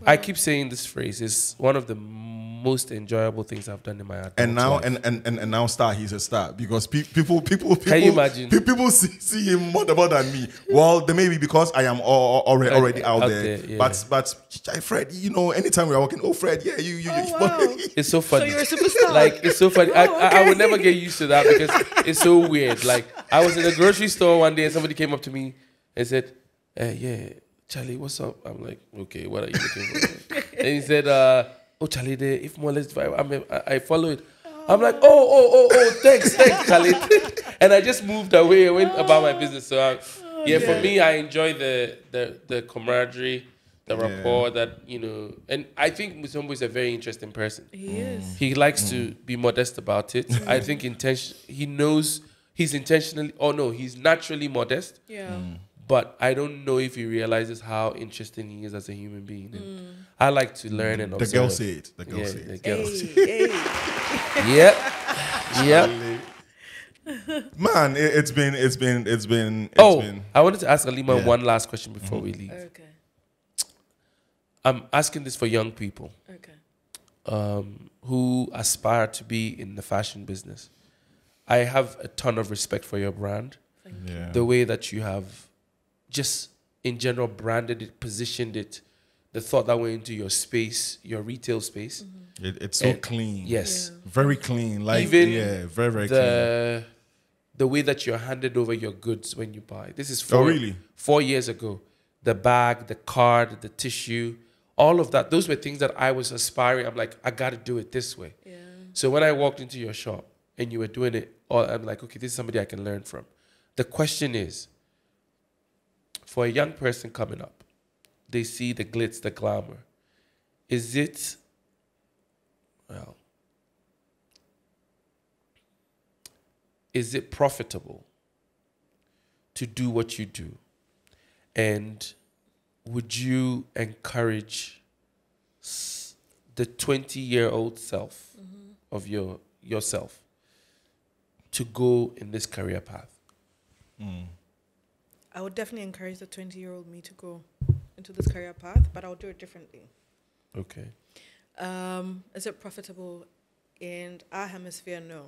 I keep saying this phrase. It's one of the most enjoyable things I've done in my adult life. And now he's a star because people can you imagine? People see him more than me. Well, they may be because I am already out there. But Fred, anytime we're walking, Fred, you. Wow. It's so funny. So you're a superstar. It's so funny. I would never get used to that because it's so weird. I was in a grocery store one day and somebody came up to me and said, Charlie, what's up? I'm like, okay, what are you looking for? And he said, Charlie, if more let's vibe. I follow it. I'm like, oh, thanks, Khalid. And I just moved away and went about my business. So, for me, I enjoy the camaraderie, the rapport that, and I think Musombo is a very interesting person. He is. He likes to be modest about it. I think he knows he's intentionally, he's naturally modest. Yeah. But I don't know if he realizes how interesting he is as a human being. And I like to learn and observe. The girl say it. The girl say it. The girl say Hey. Yep. Man, it's been. I wanted to ask Alima one last question before we leave. Okay. I'm asking this for young people Okay. who aspire to be in the fashion business. I have a ton of respect for your brand. The way that you have just in general branded it, positioned it, the thought that went into your space, your retail space. It's so clean. Yes. Very clean. Like, Even very, very clean. The way that you're handed over your goods when you buy. This is 4 years ago. The bag, the card, the tissue, all of that. Those were things that I was aspiring. I'm like, I got to do it this way. Yeah. So when I walked into your shop and you were doing it, I'm like, okay, this is somebody I can learn from. The question is, for a young person coming up, they see the glitz, the glamour. Is it profitable to do what you do? And would you encourage the 20-year-old self of yourself to go in this career path? I would definitely encourage the 20-year-old me to go into this career path, but I'll do it differently. Okay. Is it profitable? In our hemisphere, no.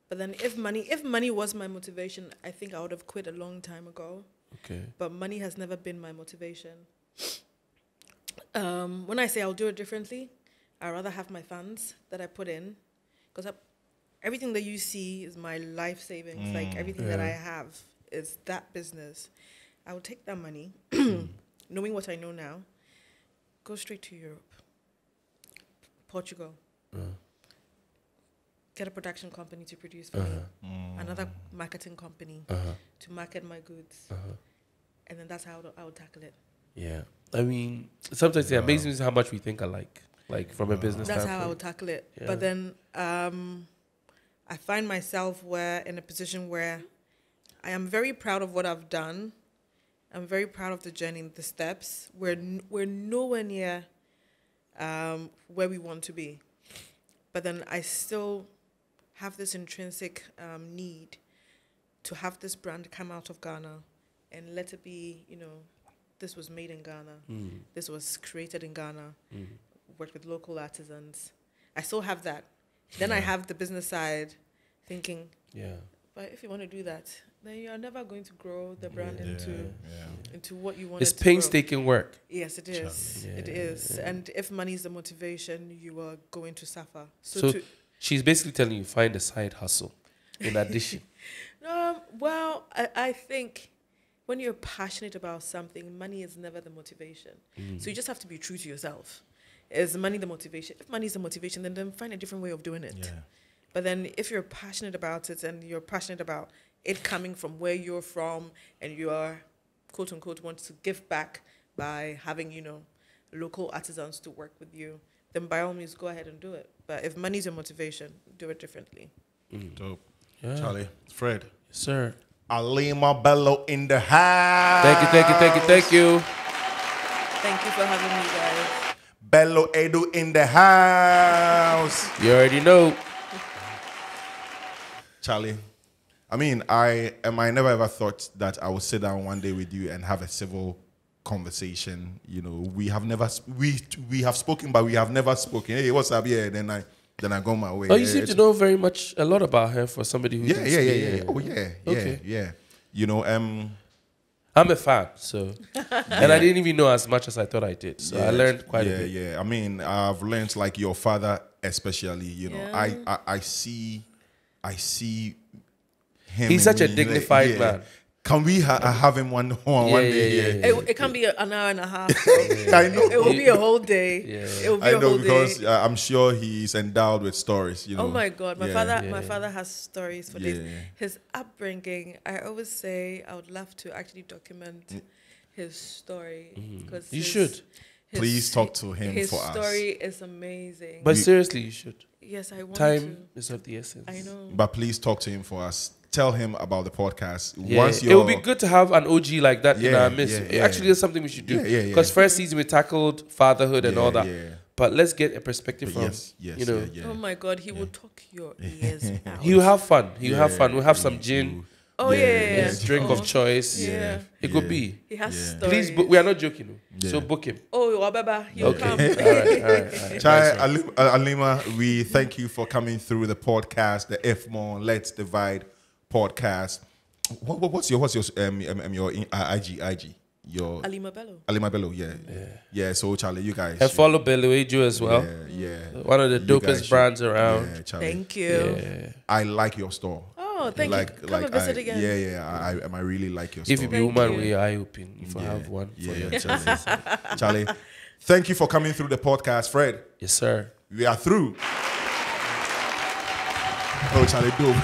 But then if money was my motivation, I think I would have quit a long time ago. Okay. But money has never been my motivation. When I say I'll do it differently, I'd rather have my funds that I put in, because everything that you see is my life savings. Like everything that I have is that business. I will take that money, knowing what I know now, go straight to Europe, Portugal. Get a production company to produce for me, another marketing company to market my goods, and then that's how I would tackle it. Yeah, I mean, sometimes it amazes me how much we think alike, like from a business That's standpoint. how I would tackle it. Yeah. But then I find myself in a position where I am very proud of what I've done. I'm very proud of the journey, the steps. We're nowhere near where we want to be. But then I still have this intrinsic need to have this brand come out of Ghana and let it be, this was made in Ghana. This was created in Ghana. Worked with local artisans. I still have that. Then I have the business side thinking, but if you want to do that, then you're never going to grow the brand into what you want. It's painstaking work. Yes, it is. It is. And if money is the motivation, you are going to suffer. So she's basically telling you, find a side hustle in addition. Well, I think when you're passionate about something, money is never the motivation. So you just have to be true to yourself. Is money the motivation? If money is the motivation, then find a different way of doing it. Yeah. But then if you're passionate about it and you're passionate about it coming from where you're from and you are, quote unquote, want to give back by having, local artisans to work with you, then by all means go ahead and do it. But if money is your motivation, do it differently. Dope. Yeah. Charlie, Fred. Yes, sir. Alima Bello in the house. Thank you. Thank you for having me, guys. Bello Edu in the house. You already know. Charlie, I mean, I never ever thought that I would sit down one day with you and have a civil conversation. We have never we have spoken, but we have never spoken. Hey, what's up? Yeah, then I go my way. Oh, you seem to know a lot about her for somebody who. Yeah. Oh yeah. Okay. Yeah. I'm a fan, so and I didn't even know as much as I thought I did. So I learned quite a bit. Yeah. I mean, I've learned like your father, especially. I see him. He's such a dignified man. Can we have him one day here? It can be an hour and a half. I know. It will be a whole day. Yeah. It will be I a know whole because day. I'm sure he's endowed with stories. You know. Oh my God, my father has stories for this. Yeah. His upbringing, I always say, I would love to actually document his story because You should. Please talk to him his for us. His story is amazing. But seriously, you should. Yes, I want Time to. is of the essence. I know. But please talk to him for us. Tell him about the podcast. Yeah. Once It would be good to have an OG like that in Yeah, our midst. yeah, yeah. Actually, it's something we should do. Yeah. Because first season we tackled fatherhood and all that. Yeah. But let's get a perspective from, Yes, you know. yeah. Oh my God, he will talk your ears out. He'll have fun. He'll have Yeah, fun. We'll have some gin. Oh yeah. His drink of choice. Yeah. It could be. He has Yeah. stories. Please, we are not joking. Yeah. So book him. Oh, Wababa, he'll Okay. come. All right. Chai, Alima, we thank you for coming through the podcast, the F More Let's Divide podcast. What's your IG? Your Alima Bello. Alima Bello, yeah. So Charlie, you guys, And follow Bello Eju as well. yeah. One of the You guys dopest should- brands around. Yeah, Charlie. Thank you. Yeah. I like your store. Oh, thank you. Come and visit again. I really like your store. If you be Thank woman, you. we eye open. If I have one for you. Charlie, thank you for coming through the podcast, Fred. Yes, sir. We are through. Oh, Charlie, dope.